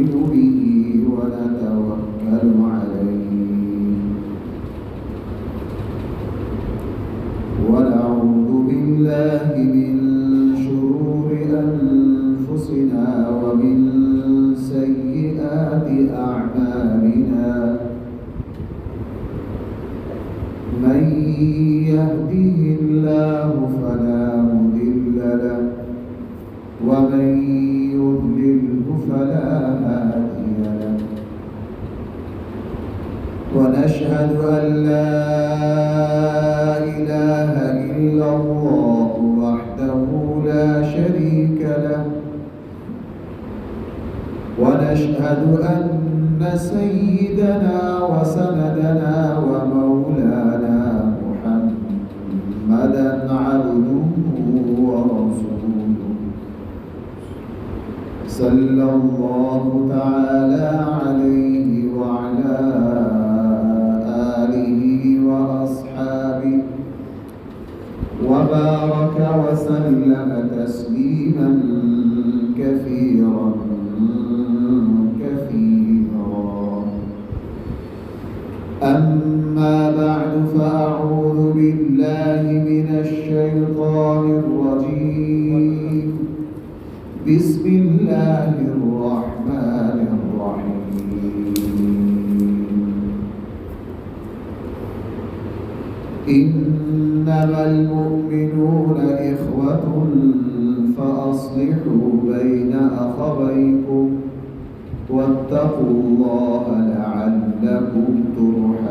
نؤمن به ونتوكل عليه ونعوذ بالله من شرور أنفسنا ومن سيئات أعمالنا من يهده الله فلا مضل له ومن يضلله فلا هادي له ونشهد أن لا إله إلا الله وحده لا شريك له ونشهد أن سيدنا وسندنا ومولانا محمدا عبده ورسوله صلى الله تعالى عليه وعلى آله وأصحابه وبارك وسلم تسليما كثيرا أما بعد فأعوذ بالله من الشيطان الرجيم بسم الله الرحمن الرحيم إنما المؤمنون إخوة فأصلحوا بين أخويكم واتقوا الله لعلكم ترحمون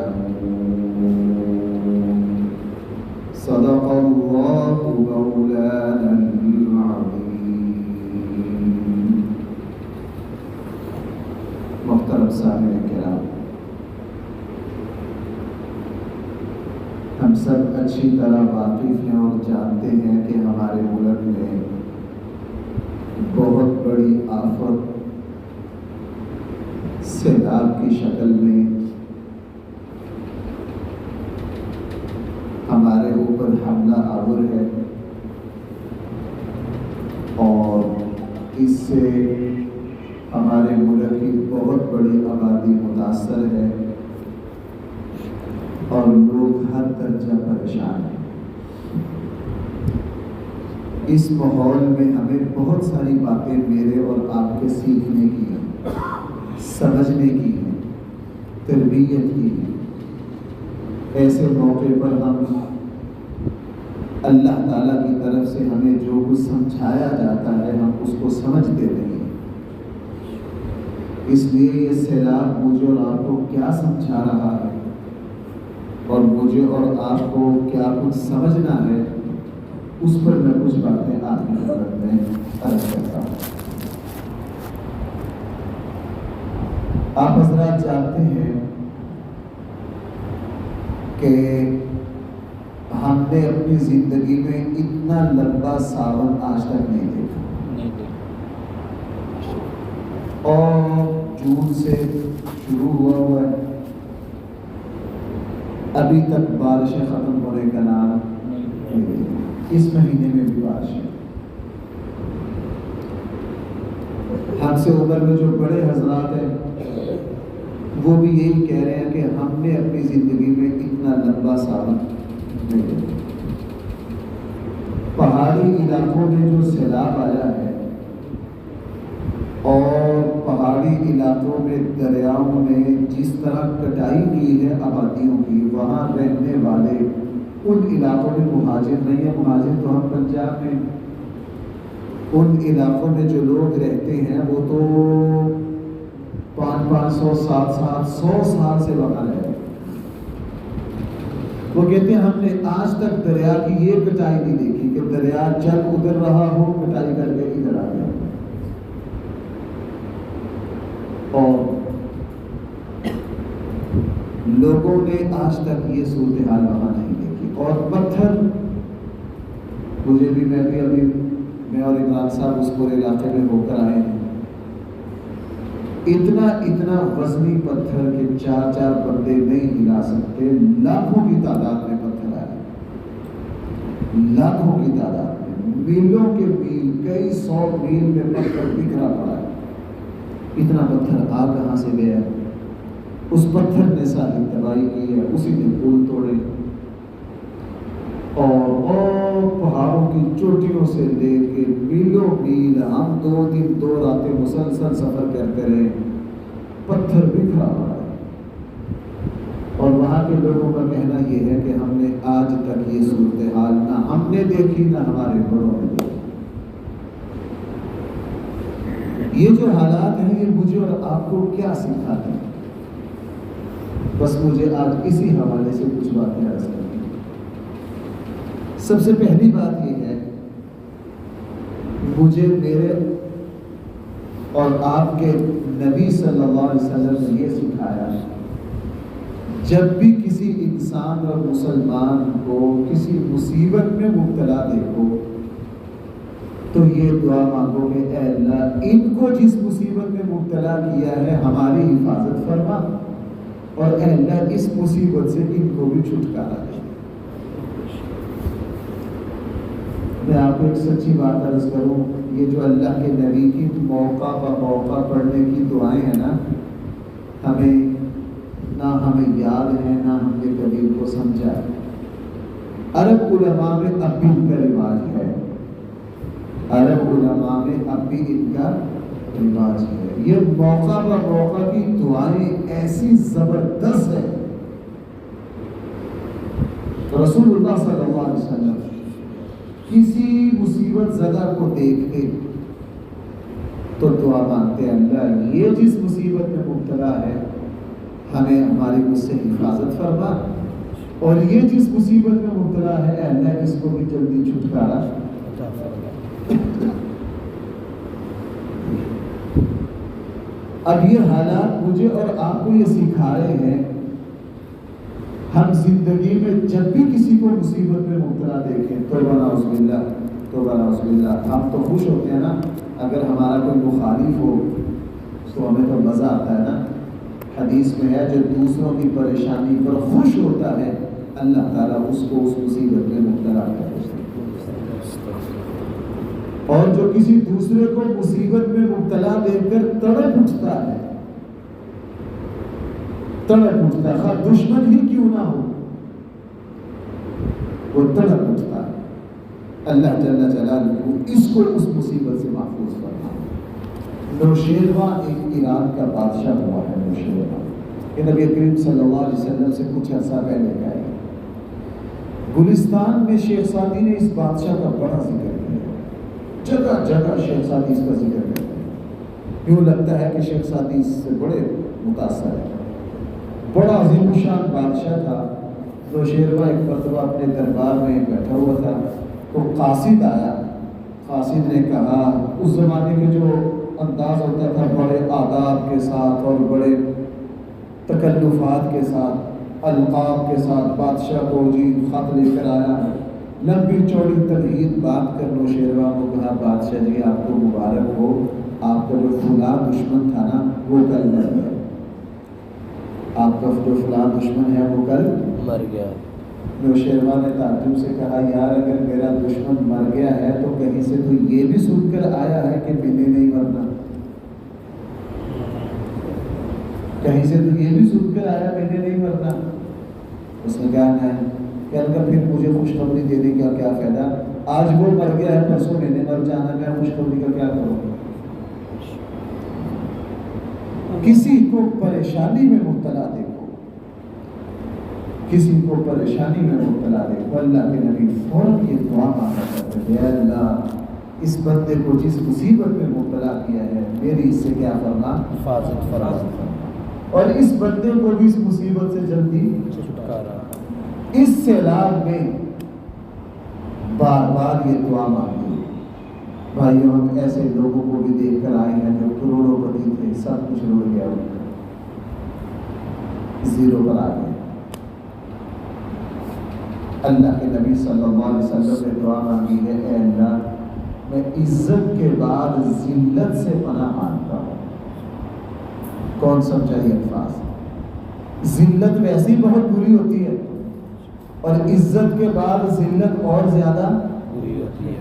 صدق الله مولانا العظيم. محترم سامعین کرام، ہم سب اچھی طرح واقف ہیں اور جانتے ہیں کہ ہمارے ملک میں بہت بڑی آفت سیلاب کی شکل میں ہمارے اوپر حملہ آور ہے اور اس سے ہمارے ملک کی بہت بڑی آبادی متاثر ہے اور لوگ ہر درجہ پریشان ہیں۔ اس ماحول میں ہمیں بہت ساری باتیں میرے اور آپ کے سیکھنے کی ہیں، سمجھنے کی ہے، تربیت کی ہے۔ ایسے موقع پر ہم اللہ تعالیٰ کی طرف سے ہمیں جو کچھ سمجھایا جاتا ہے ہم اس کو سمجھتے نہیں ہیں۔ اس لیے یہ سیلاب مجھے اور آپ کو کیا سمجھا رہا ہے اور مجھے اور آپ کو کیا کچھ سمجھنا ہے، اس پر میں کچھ باتیں آپ کی خدمت میں عرض کرتا ہوں۔ آپ حضرات جانتے ہیں کہ ہم نے اپنی زندگی میں اتنا لمبا ساون آج تک نہیں دیکھا، اور جون سے شروع ہوا ہے، ابھی تک بارشیں ختم ہونے کا نام نہیں۔ اس مہینے میں بھی بارش ہے۔ ہم سے عمر میں جو بڑے حضرات ہیں وہ بھی یہی کہہ رہے ہیں کہ ہم نے اپنی زندگی میں اتنا لمبا ساون نہیں دیکھا۔ پہاڑی علاقوں میں جو سیلاب آیا ہے اور پہاڑی علاقوں میں دریاؤں نے جس طرح کٹائی کی ہے آبادیوں کی، وہاں رہنے والے ان علاقوں میں مہاجر نہیں ہیں، مہاجر تو ہم پنجاب میں، ان علاقوں میں جو لوگ رہتے ہیں وہ تو 500 700 100 سال سے وہاں رہتے ہیں۔ وہ کہتے ہیں ہم نے آج تک دریا کی یہ کٹائی نہیں دیکھی کہ دریا چل ادھر رہا ہو، کٹائی کر کے ادھر آ گیا۔ اور لوگوں نے آج تک یہ صورتحال وہاں نہیں دیکھی۔ اور پتھر مجھے بھی، میں اور عمران صاحب اس پورے علاقے میں ہو کر آئے ہیں، اتنا وزنی پتھر کہ 4 بندے نہیں ہلا سکتے، لاکھوں کی تعداد میں پتھر آئے، لاکھوں کی تعداد میں، میلوں کے میل، کئی 100 میل میں پتھر بکھرا پڑا ہے۔ اتنا پتھر آ کہاں سے گیا؟ اس پتھر نے ساری تباہی کی ہے، اسی نے پل توڑے، اور پہاڑوں کی چوٹیوں سے لے کے میلوں میل ہم 2 دن 2 راتیں مسلسل سفر کرتے رہے، پتھر بکھرا ہوا ہے۔ اور وہاں کے لوگوں کا کہنا یہ ہے کہ ہم نے آج تک یہ صورتحال نہ ہم نے دیکھی نہ ہمارے بڑوں نے دیکھی۔ یہ جو حالات ہیں یہ مجھے اور آپ کو کیا سکھاتے ہیں؟ بس مجھے آج اسی حوالے سے کچھ باتیں عرض کرنی ہیں۔ سب سے پہلی بات یہ ہے، مجھے میرے اور آپ کے نبی صلی اللہ علیہ وسلم نے یہ سکھایا، جب بھی کسی انسان اور مسلمان کو کسی مصیبت میں مبتلا دیکھو تو یہ دعا مانگو کہ اے اللہ ان کو جس مصیبت میں مبتلا کیا ہے ہماری حفاظت فرما، اور اے اللہ اس مصیبت سے ان کو بھی چھٹکارا دے۔ میں آپ کو ایک سچی بات عرض کروں، یہ جو اللہ کے نبی کی موقع پر موقع پڑھنے کی دعائیں ہیں نا، نہ ہمیں یاد ہے نہ ہم نے کبھی ان کو سمجھا ہے۔ عرب علماء میں اب بھی ان کا رواج ہے، عرب علماء میں اب بھی ان کا رواج ہے۔ یہ موقع پر موقع کی دعائیں ایسی زبردست ہے، رسول اللہ صلی اللہ علیہ وسلم کسی مصیبت زدہ کو دیکھتے تو دعا مانگتے، اللہ یہ جس مصیبت میں مبتلا ہے ہمیں ہماری اس سے حفاظت فرما، اور یہ جس مصیبت میں مبتلا ہے اے اللہ اس کو بھی جلدی چھٹکارا۔ اب یہ حالات مجھے اور آپ کو یہ سکھا رہے ہیں، ہم زندگی میں جب بھی کسی کو مصیبت میں مبتلا دیکھیں توبہ نعوذ باللہ، توبہ نعوذ باللہ، ہم تو خوش ہوتے ہیں نا، اگر ہمارا کوئی مخالف ہو تو ہمیں تو مزہ آتا ہے نا۔ حدیث میں ہے جو دوسروں کی پریشانی پر خوش ہوتا ہے اللہ تعالیٰ اس کو اس مصیبت میں مبتلا کرتا ہے، اور جو کسی دوسرے کو مصیبت میں مبتلا دیکھ کر تڑپ اٹھتا ہے، خواہ دشمن ہی کیوں نہ ہو وہ تڑپ اٹھتا ہے، اللہ جل جلالہ اس کو اس مصیبت سے محفوظ کرنا۔ نوشیروان ایک ایران کا بادشاہ ہوا ہے، نوشیروان یہ نبی کریم صلی اللہ علیہ وسلم سے کچھ عرصہ پہلے کا ہے۔ گلستان میں شیخ سعدی نے اس بادشاہ کا بڑا ذکر کیا، جگہ جگہ شیخ سعدی اس کا ذکر کرتے ہیں، یوں لگتا ہے کہ شیخ سعدی اس سے بڑے متاثر ہے۔ بڑا عظیم الشان بادشاہ تھا۔ نوشیروان ایک مرتبہ اپنے دربار میں بیٹھا ہوا تھا تو قاصد آیا، قاصد نے کہا، اس زمانے کے جو انداز ہوتا تھا بڑے آداب کے ساتھ اور بڑے تکلفات کے ساتھ، القاب کے ساتھ بادشاہ کو جی خط لے کر آیا، لمبی چوڑی تمہید بات کر نوشیروان کو کہا، بادشاہ جی آپ کو مبارک ہو، آپ کا جو فلاں دشمن تھا نا وہ کل مر گیا، آپ کا جو فلاں دشمن ہے وہ کل مر گیا۔ نوشیروان نے تعجب سے کہا، یار اگر میرا دشمن مر گیا ہے تو کہیں سے تو یہ بھی سن کر آیا ہے کہ میں نے نہیں مرنا، کہیں سے تو یہ بھی سن کر آیا میں نے نہیں مرنا۔ اس نے کہا نہیں، پھر مجھے خوشخبری دینے کا کیا فائدہ، آج وہ مر گیا ہے پرسوں میں نے مر جانا، میں خوشخبری کا کیا کروں۔ کسی کو پریشانی میں مبتلا دیکھو، کسی کو پریشانی میں مبتلا دیکھو، اللہ کے نبی فوراً یہ دعا مانگا کرتے تھے، اے اللہ اس بندے کو جس مصیبت میں مبتلا کیا ہے میری اس سے کیا فرما، حفاظت فرما، اور اس بندے کو بھی اس مصیبت سے جلدی چھٹکارا۔ اس سیلاب میں بار بار یہ دعا مانگی۔ بھائیو ہم ایسے لوگوں کو بھی دیکھ کر آئے ہیں جو کروڑوں پتی تھے، سب کچھ رڑ گیا، زیرو پر آ گئے۔ اللہ کے نبی صلی اللہ علیہ وسلم نے دعا مانگی ہے، اے اللہ میں عزت کے بعد ذلت سے پناہ مانگتا ہوں۔ کون سمجھا یہ الفاظ؟ ذلت ویسے ہی بہت بری ہوتی ہے، اور عزت کے بعد ذلت اور زیادہ بری ہوتی ہے۔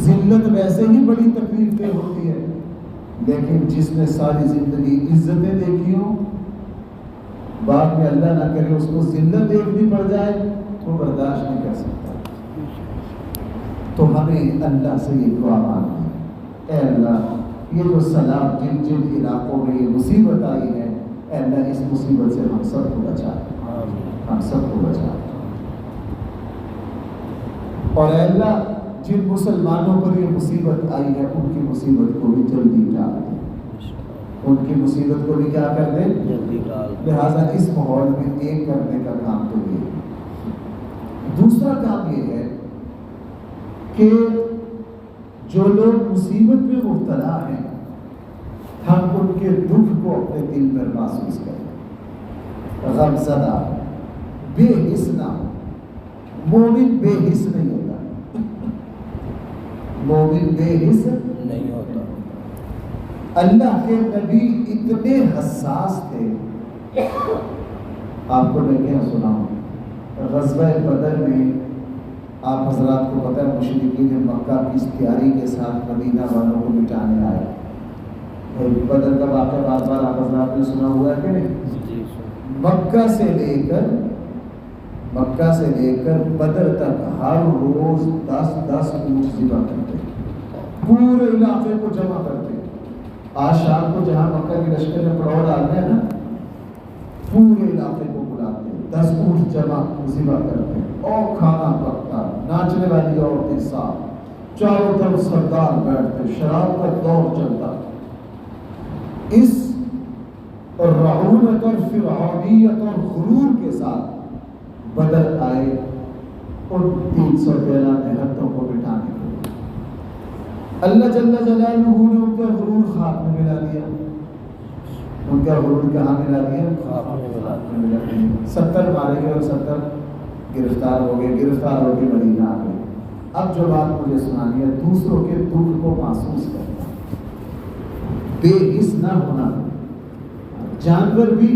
ذلت ویسے ہی بڑی تکلیف دہ ہوتی ہے، لیکن جس نے ساری زندگی عزتیں دیکھی ہوں، بعد میں اللہ نہ کرے اس کو ذلت دیکھنی پڑ جائے تو برداشت نہیں کر سکتا۔ تو ہمیں اللہ سے یہ دعا مانگنا ہے، اے اللہ یہ جو سیلاب جن جن علاقوں میں یہ مصیبت آئی ہے، اے اللہ اس مصیبت سے ہم سب کو بچا، ہم سب کو بچا۔ اور اے اللہ جن مسلمانوں پر یہ مصیبت آئی ہے ان کی مصیبت کو بھی جلدی ٹال دے، ان کی مصیبت کو بھی کیا کر دے، جلدی ٹال دے۔ لہٰذا اس ماحول میں ایک کرنے کا کام تو یہ ہے۔ دوسرا کام یہ ہے کہ جو لوگ مصیبت میں مبتلا ہیں ہم ان کے دکھ کو اپنے دل میں محسوس کریں، غم زدہ بے حس نہ ہو۔ مومن بے حس نہیں ہوتا، مومن بے حس نہیں ہوتا۔ اللہ کے نبی اتنے حساس تھے، آپ کو میں کیا سناؤں، غزوہ بدر میں آپ حضرات کو پتہ ہے مشرکین مکہ کی تیاری کے ساتھ مدینہ والوں کو مٹانے آئے۔ بدر کا واقعہ بار بار آپ حضرات نے سنا ہوا ہے کہ نہیں؟ مکہ سے لے کر بدر تک ہر روز 10 اونٹ ذبح کرتے، پورے علاقے کو جمع کرتے۔ آج شام کو جہاں مکہ کی لشکر میں پڑاؤ ڈالتے ہیں نا، پورے علاقے کو بلاتے، 10 اونٹ جمع ذبح کرتے اور کھانا پکتا، ناچنے والی عورتیں ساتھ، چاروں طرف سردار بیٹھتے، شراب کا دور چلتا۔ اس رعونت اور فرعونیت اور غرور کے ساتھ بدر آئے ان 313 نہتوں کو مٹانے کے لیے۔ اللہ جل جلالہ نے ان کا غرور خاک میں ملا دیا۔ ان کا غرور کہاں ملا دیا؟ خاک میں ملا دیا۔ 70 مارے گئے اور 70 گرفتار ہو گئے، گرفتار ہو کے مدینہ آ گئے۔ اب جو بات مجھے سنانی ہے، دوسروں کے دکھ کو محسوس کرنا، بے حس نہ ہونا۔ جانور بھی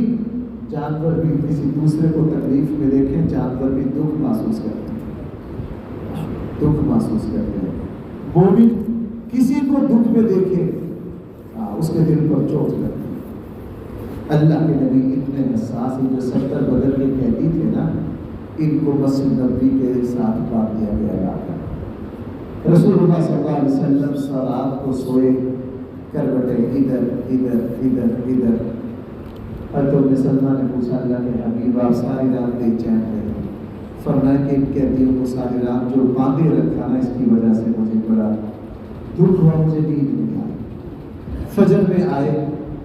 کسی دوسرے کو تکلیف میں دیکھیں، جانور بھی دکھ محسوس کرتے ہیں۔ مومن کسی کو دکھ میں دیکھے اس کے دل پر چوٹ لگتی ہے۔ اللہ کے نبی اتنے حساس ہیں، جو 70 بدر کے قیدی تھے نا، ان کو مسجد نبوی کے ساتھ باندھ دیا گیا لا کر۔ رسول اللہ صلی اللہ علیہ وسلم رات کو سوئے، کروٹیں ادھر۔ حضرت ام سلمہ نے پوچھا، اللہ کے حبیب آپ ساری رات بے چین رہے؟ فرمایا کہ ان قیدیوں کو ساری رات جو باندھے رکھا نا، اس کی وجہ سے مجھے بڑا دکھ ہوا، مجھے نیند نہیں آئی۔ فجر میں آئے،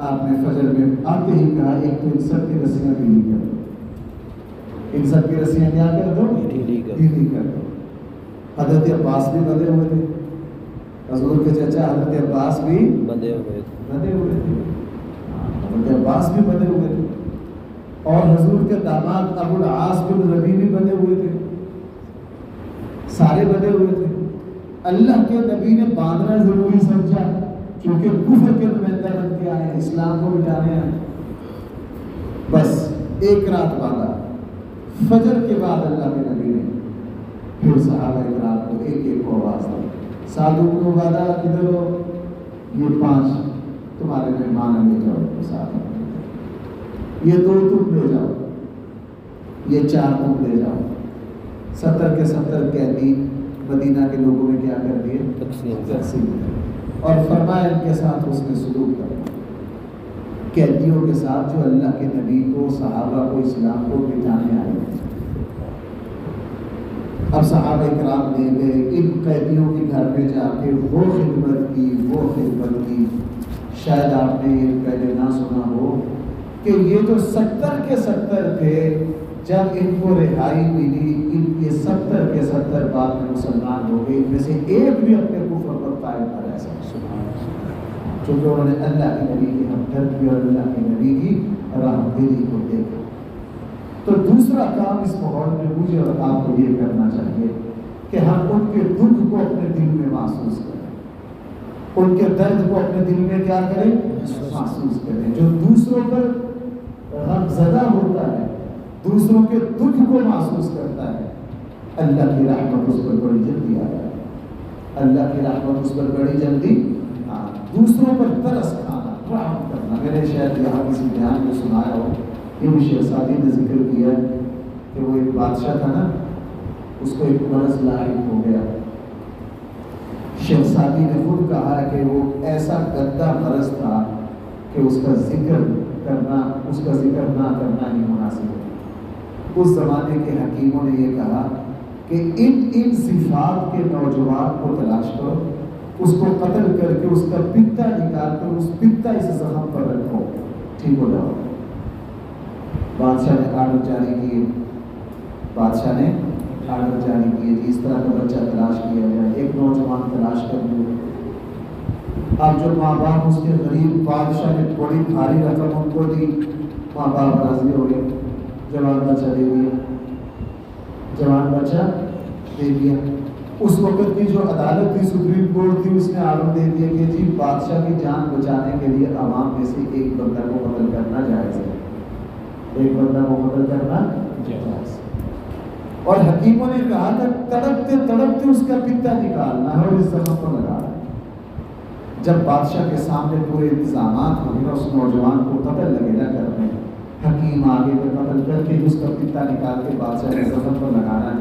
آپ نے فجر میں آتے ہی کہا ایک تو ان سب کی رسیاں ڈھیلی کر دو، ان سب کی رسیاں کیا کر دو؟ ڈھیلی کر دو۔ حضرت عباس بھی بندھے ہوئے تھے، حضور کے چچا حضرت عباس بھی بندھے ہوئے تھے، حضرت عباس بھی بندھے ہوئے تھے، اور حضور کے داماد ابو العاص بن ربیع بھی بندھے ہوئے تھے، سارے بندھے ہوئے تھے۔ اللہ کے نبی نے باندھنا ضروری سمجھا، کیونکہ کفر کے نمائندہ بن کے آئے، اسلام کو مٹانے آئے۔ بس ایک رات باندھا، فجر کے بعد اللہ کے نبی نے پھر صحابہ کرام کو ایک کو آواز دی، سعد بن عبادہ کدھر ہو؟ یہ 5 تمہارے مہمان لے جاؤ کو ساتھ، یہ 2 تم لے جاؤ، یہ 4 تم لے جاؤ۔ 70 کے 70 قیدی مدینہ کے لوگوں نے کیا کر دیے؟ تقسیم، اور فرمایا ان کے ساتھ اس نے سلوک کرنا، قیدیوں کے ساتھ جو اللہ کے نبی کو، صحابہ کو، اسلام کو مٹانے آئے ہیں۔ اب صحابہ کرام لے گئے، ان قیدیوں کے گھر میں جا کے وہ خدمت کی۔ شاید آپ نے یہ پہلے نہ سنا ہو کہ یہ جو 70 کے 70 تھے، جب ان کو رہائی ملی، ان کے 70 کے 70 بعد میں مسلمان ہو گئے، ان میں سے ایک بھی اپنے کفر پر قائم نہ رہ سکا، چونکہ انہوں نے اللہ کے نبی کی ہمدردی اور اللہ کے نبی کی رحمدلی کو دیکھا۔ تو دوسرا کام اس ماحول میں مجھے اور آپ کو یہ کرنا چاہیے کہ ہم ان کے دکھ کو اپنے دل میں محسوس کریں، ان کے درد کو اپنے دل میں کیا کریں؟ محسوس کریں۔ جو دوسروں پر غم زدہ ہوتا ہے، دوسروں کے دکھ کو محسوس کرتا ہے، اللہ کی رحمت اس پر بڑی جلدی آ جائے، اللہ کی رحمت اس پر بڑی جلدی دوسروں پر ترس کھانا، رحم کرنا. میرے شاید یہاں کسی بیان میں سنایا ہو، یہ بھی شیخ سعدی نے ذکر کیا ہے کہ وہ ایک بادشاہ تھا نا، اس کو ایک مرض لاحق ہو گیا. شیخ سعدی نے خود کہا ہے کہ وہ ایسا گندا مرض تھا کہ اس کا ذکر نہ کرنا ہی مناسب ہے. اس زمانے کے حکیموں نے یہ کہا کہ ان صفات کے نوجوان کو تلاش کرو، اس کو قتل کر کے اس کا پتا نکال کر اس پتا اس زخم پر رکھو، ٹھیک ہو جاؤ. بادشاہ نے آرڈر جاری کیے کہ اس طرح کا بچہ تلاش کیا جائے. ایک نوجوان تلاش کر لیا. اب جو ماں باپ اس کے غریب، بادشاہ نے تھوڑی بھاری رقم ان کو دی، ماں باپ راضی ہو گئے، جوان بچہ دے دیا. اس وقت کی جو عدالت تھی، سپریم کورٹ تھی، اس نے آرڈر دے دیا کہ جی بادشاہ کی جان بچانے کے لیے عوام میں سے ایک بندہ کو قتل کرنا جائز ہے، ایک بندہ کو قتل کرنا جائز ہے. اور حکیموں نے کہا کہ تڑپتے تڑپتے اس کا پتا نکالنا ہے اور اس زخم پر لگانا ہے. جب بادشاہ کے سامنے پورے انتظامات ہوں گے، اس نوجوان کو قتل لگے نہ کرنے، حکیم آگے میں قتل کر کے اس کا پتا نکال کے بادشاہ کے زخم پر لگانا ہے.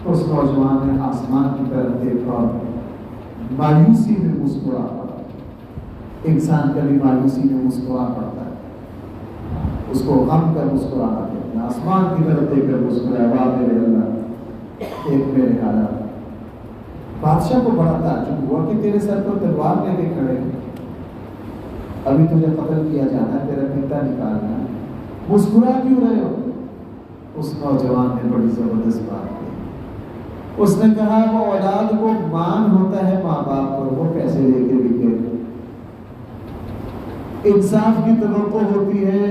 تو اس نوجوان نے آسمان کی طرف دیکھا، مایوسی میں مسکرا پڑا. انسان کبھی مایوسی میں مسکرا پڑتا ہے، اس کو غم کر مسکرانا دیکھنا. آسمان کی طرف دیکھ کر مسکرایا، واہ میرے اللہ، ایک میرے حالات. بادشاہ کو بڑا تعجب ہوا کہ تیرے سر پر تلوار لے کے کھڑے ہیں، ابھی تجھے قتل کیا جانا ہے، تیرا پتا نکالنا ہے، مسکرا کیوں رہے ہو؟ اس نوجوان نے بڑی زبردست بات کی. اس نے کہا وہ اولاد کو مان ہوتا ہے ماں باپ پر، وہ پیسے لے کے بھی گئے. انصاف کی توقع ہوتی ہے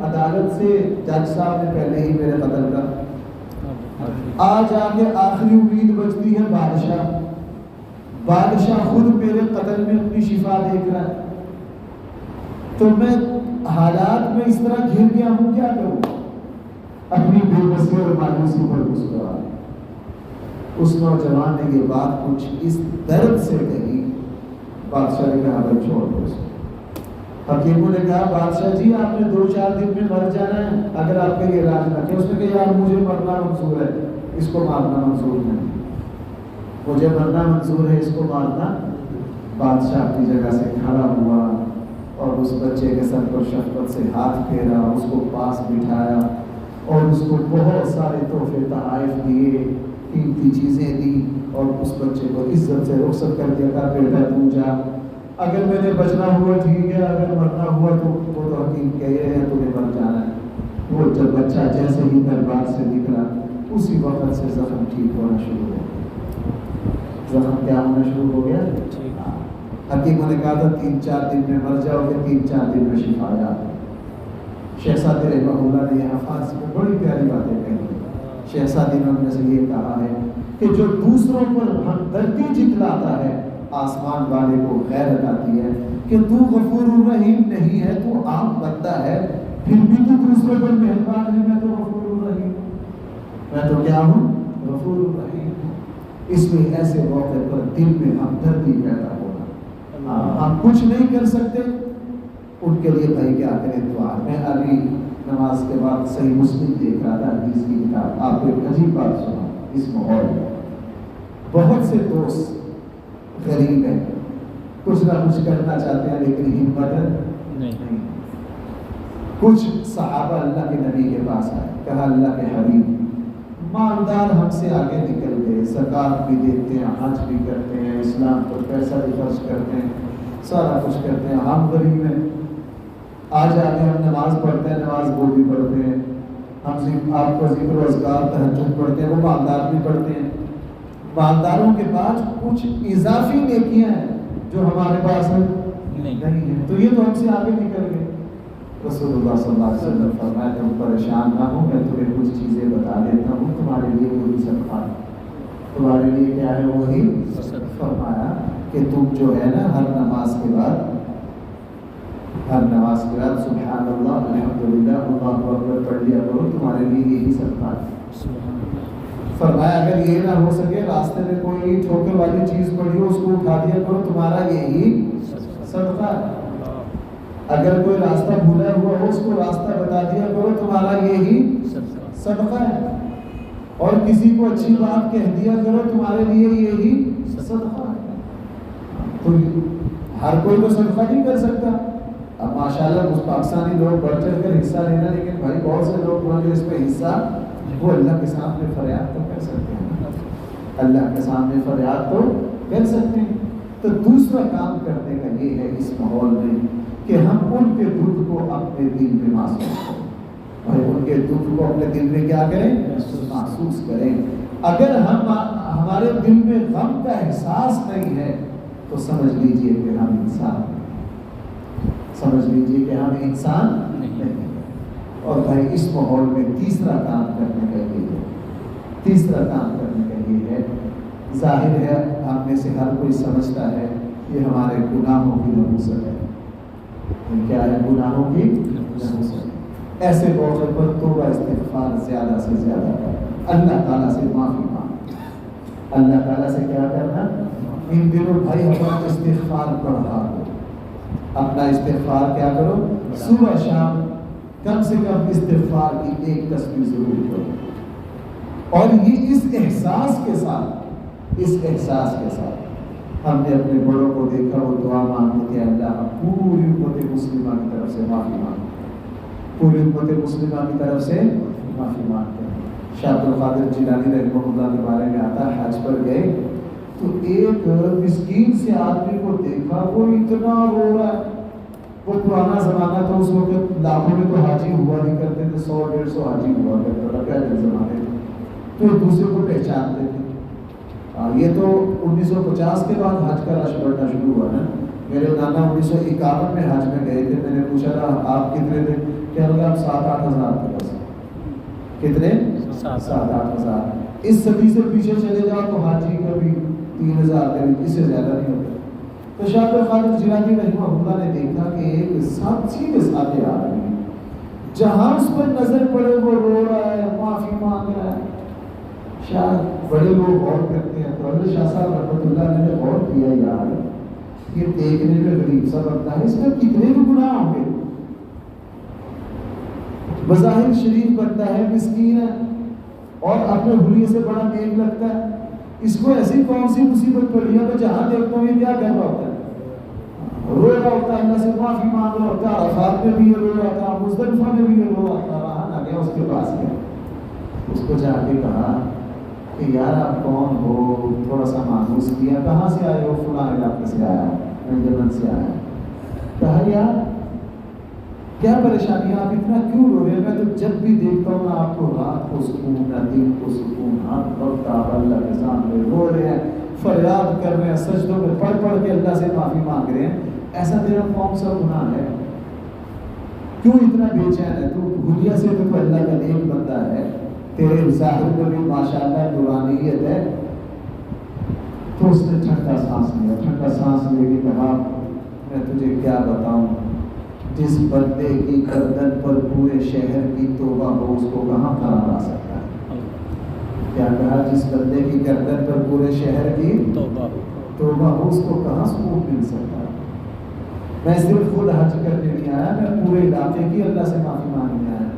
عدالت سے، جج صاحب نے پہلے ہی میرے قتل کا. آج آگے آخری امید بچتی ہے بادشاہ خود میرے قتل میں اپنی شفا دیکھ رہا ہے. تو میں حالات میں اس طرح گھر گیا ہوں، کیا کروں؟ اپنی بے بسی اور مایوسی پر مسکرا. اس نوجوان نے یہ بات کچھ اس درد سے کہی. بادشاہ نے کہا بھائی چھوڑ دو اس کو. حکیموں نے کہا بادشاہ جی آپ نے 2-4 دن میں مر جانا ہے، اگر آپ کے لیے علاج نہ کیا. اس نے کہا یار مجھے مرنا منظور ہے، اس کو مارنا منظور نہیں. مجھے مرنا منظور ہے، اس کو مارنا. بادشاہ اپنی جگہ سے کھڑا ہوا اور اس بچے کے سر پر شفقت سے ہاتھ پھیرا، اس کو پاس بٹھایا اور اس کو بہت سارے تحفے تحائف دیے، قیمتی چیزیں دی اور اس بچے کو عزت سے رخصت کر دیا. کہا بیٹا تو جا، اگر میں نے بچنا ہوا ٹھیک ہے، اگر مرنا ہوا تو وہ تو حکیم کہہ رہے ہیں تمہیں مر جانا ہے. وہ جب بچہ جیسے ہی دربار سے نکلا، اسی وقت سے زخم ٹھیک ہونا شروع ہو گیا. زخم کیا ہونا شروع ہو گیا؟ حکیموں نے کہا تھا 3-4 دن میں مر جاؤ گے، 3-4 دن میں شفا آ جائے. شیخ سعدی رحمہ اللہ نے یہاں فارسی میں بڑی پیاری باتیں کہی. شیخ سعدی نے ان میں سے یہ کہا ہے کہ جو دوسروں پر ہمدردی جتلاتا ہے، آسمان والے کو غیرت آتی ہے کہ تو غفور الرحیم نہیں ہے، تو عام بندہ ہے، پھر بھی تو دوسروں پر مہربان ہے. میں تو غفور الرحیم ہوں، میں تو کیا ہوں؟ غفور الرحیم ہوں. اس لیے ایسے موقع پر دل میں ہمدردی پیدا ہونا. ہم کچھ نہیں کر سکتے، ان کے لیے بھائی کیا کریں؟ دعا. میں ابھی نماز کے بعد صحیح مسلم دیکھ رہا تھا، حدیث کی کتاب. آپ کو ایک عجیب بات سنا. اس ماحول میں بہت سے دوست غریب ہیں، کچھ نہ کچھ کرنا چاہتے ہیں لیکن ہمت نہیں. کچھ صحابہ اللہ کے نبی کے پاس آئے، کہا اللہ کے حبیب مالدار ہم سے آگے نکل گئے، زکوٰۃ بھی دیتے ہیں، حج بھی کرتے ہیں، اسلام پر پیسہ بھی خرچ کرتے ہیں، سارا کچھ کرتے ہیں، ہم غریب ہیں. آج آگے ہم نماز پڑھتے ہیں، نماز وہ بھی پڑھتے ہیں، ہم آپ کو ذکر و اذکار تہجد پڑھتے ہیں، وہ مالدار بھی پڑھتے ہیں. مالداروں کے پاس کچھ اضافی نیکیاں ہیں جو ہمارے پاس نہیں ہیں، تو یہ تو ہم سے آگے نکل گئے. رسول اللہ صلی اللہ علیہ وسلم فرمایا تم پریشان نہ ہو، میں تمہیں کچھ چیزیں بتا دیتا ہوں، تمہارے لیے وہی صدقہ ہے. تمہارے لیے کیا ہے؟ وہی. فرمایا کہ تم جو ہے نا ہر نماز کے بعد سبحان اللہ الحمدللہ اللہ اکبر پڑھ لیا کرو، تمہارے لیے یہی صدقہ ہے. فرمایا اگر یہ نہ ہو سکے، راستے میں کوئی ٹھوکر والی چیز پڑی ہو، اس کو اٹھا دیا کرو، تمہارا یہی صدقہ ہے. اگر کوئی راستہ بھولا ہوا ہو اس کو راستہ بتا دیا کرو، تمہارا یہی صدقہ ہے. اور کسی کو اچھی بات کہہ دیا کرو، تمہارے لیے یہی صدقہ ہے. تو ہر کوئی تو صدقہ نہیں کر سکتا. اب ماشاءاللہ کچھ پاکستانی لوگ بڑھ چڑھ کر حصہ لینا، لیکن بھائی بہت سے لوگ جو اس پہ حصہ وہ اللہ کے سامنے فریاد تو کر سکتے ہیں، اللہ کے سامنے فریاد تو کر سکتے ہیں. تو دوسرا کام کرنے کا یہ ہے اس ماحول میں کہ ہم ان کے دکھ کو اپنے دل میں محسوس کریں. بھائی ان کے دکھ کو اپنے دل میں کیا کریں؟ محسوس کریں. اگر ہمارے دل میں غم کا احساس نہیں ہے تو سمجھ لیجئے کہ ہم انسان نہیں ہیں. اور بھائی اس ماحول میں تیسرا کام کرنے کا یہ ہے، ظاہر ہے ہم میں سے ہر کوئی سمجھتا ہے یہ ہمارے گناہوں کی نحوست ہے. کیا ہے؟ گناہوں کی نحوست. ایسے موقع پر توبہ استغفار زیادہ سے زیادہ کرنا، اللہ تعالیٰ سے معافی مانگنا. اللہ تعالیٰ سے کیا کرنا؟ ان دنوں بھائی اپنا استغفار پڑھا دو. اپنا استغفار کیا کرو؟ صبح شام کم سے کم استغفار کی ایک تسبیح ضرور کرو. اور یہ اس احساس کے ساتھ ہم نے اپنے بڑوں کو دیکھا وہ دعا مانگتے کہ اللہ پوری امت مسلمہ کی طرف سے معافی مانگتے ہیں. شاہ عبد القادر جیلانی رحمہ اللہ کے بارے میں آتا ہے، حج پر گئے تو ایک مسکین سے آدمی کو دیکھا وہ اتنا رو رہا ہے. وہ پرانا زمانہ تھا، اس وقت لاکھوں میں تو حاجی ہوا نہیں کرتے تھے، 100-150 حاجی ہوا کرتا تھا پہلے زمانے میں. تو ایک دوسرے کو پہچانتے تھے. یہ تو 1950 کے بعد حج کا رش بڑھنا شروع ہوا نا. میرے نانا 1951 میں حج میں گئے تھے. میں نے پوچھا تھا آپ کتنے تھے؟ کیا لگا آپ 7-8 ہزار تھے بس. کتنے؟ 7-8 ہزار. اس صدی سے پیچھے چلے جاؤ تو حاجی کا بھی 3000 تھے، اس سے زیادہ نہیں ہوتا. تو شاہ عبد القادر جیلانی رحمہ اللہ نے دیکھا کہ ایک سیدھے سادے آدمی جہاں اس پر نظر پڑے وہ رو رہا ہے، معافی مانگ رہا ہے. شاید بڑے لوگ غور کرتے ہیں تو حضرت شاہ صاحب رحمۃ اللہ نے غور کیا، یار یہ دیکھنے میں غریب سا بنتا ہے، اس کا کتنے بھی گناہ ہوں گے. بظاہر شریف بنتا ہے، مسکین ہے اور اپنے حلیے سے بڑا نیک لگتا ہے. اس کو ایسی کون سی مصیبت پڑی ہے؟ میں جہاں دیکھتا ہوں یہ کیا کر رہا ہوتا ہے؟ رو رہا ہوتا ہے، اللہ سے معافی مانگ رہا ہوتا ہے. عرفات میں بھی یہ رو رہا تھا، مزدلفہ میں بھی یہ رو رہا تھا. وہاں نہ گیا، اس کے پاس گیا، اس کو جا کے کہا کہ یار آپ کون ہو؟ تھوڑا سا مانوس کیا، کہاں سے آئے ہو؟ فلاں علاقے سے آیا، میں یمن سے آیا. کہا یار کیا پریشانی ہے، آپ اتنا کیوں رو رہے ہیں؟ میں تو جب بھی دیکھتا ہوں نا آپ کو رات کو سکون، نہ دن کو سکون، ہاتھ وقت آپ اللہ کے سامنے رو رہے ہیں، فریاد کر رہے ہیں، سجدوں میں پڑھ کے اللہ سے معافی مانگ رہے ہیں. ایسا تیرا کون سا گناہ ہے؟ کیوں اتنا بے چین ہے؟ تو حلیہ سے تو اللہ کا نیک بندہ ہے، تیرے ظاہر میں بھی ماشاءاللہ نورانیت ہے. تو اس نے ٹھنڈا سانس لے کے کہا میں تجھے کیا بتاؤں، جس بندے کی گردن پر پورے شہر کی توبہ ہو اس کو کہاں قرار آ سکتا ہے؟ کیا کہا؟ جس بندے کی گردن پر پورے شہر کی توبہ ہو اس کو کہاں سکون مل سکتا ہے؟ میں صرف خود حج کرنے نہیں آیا، میں پورے علاقے کی اللہ سے معافی مانگنے آیا.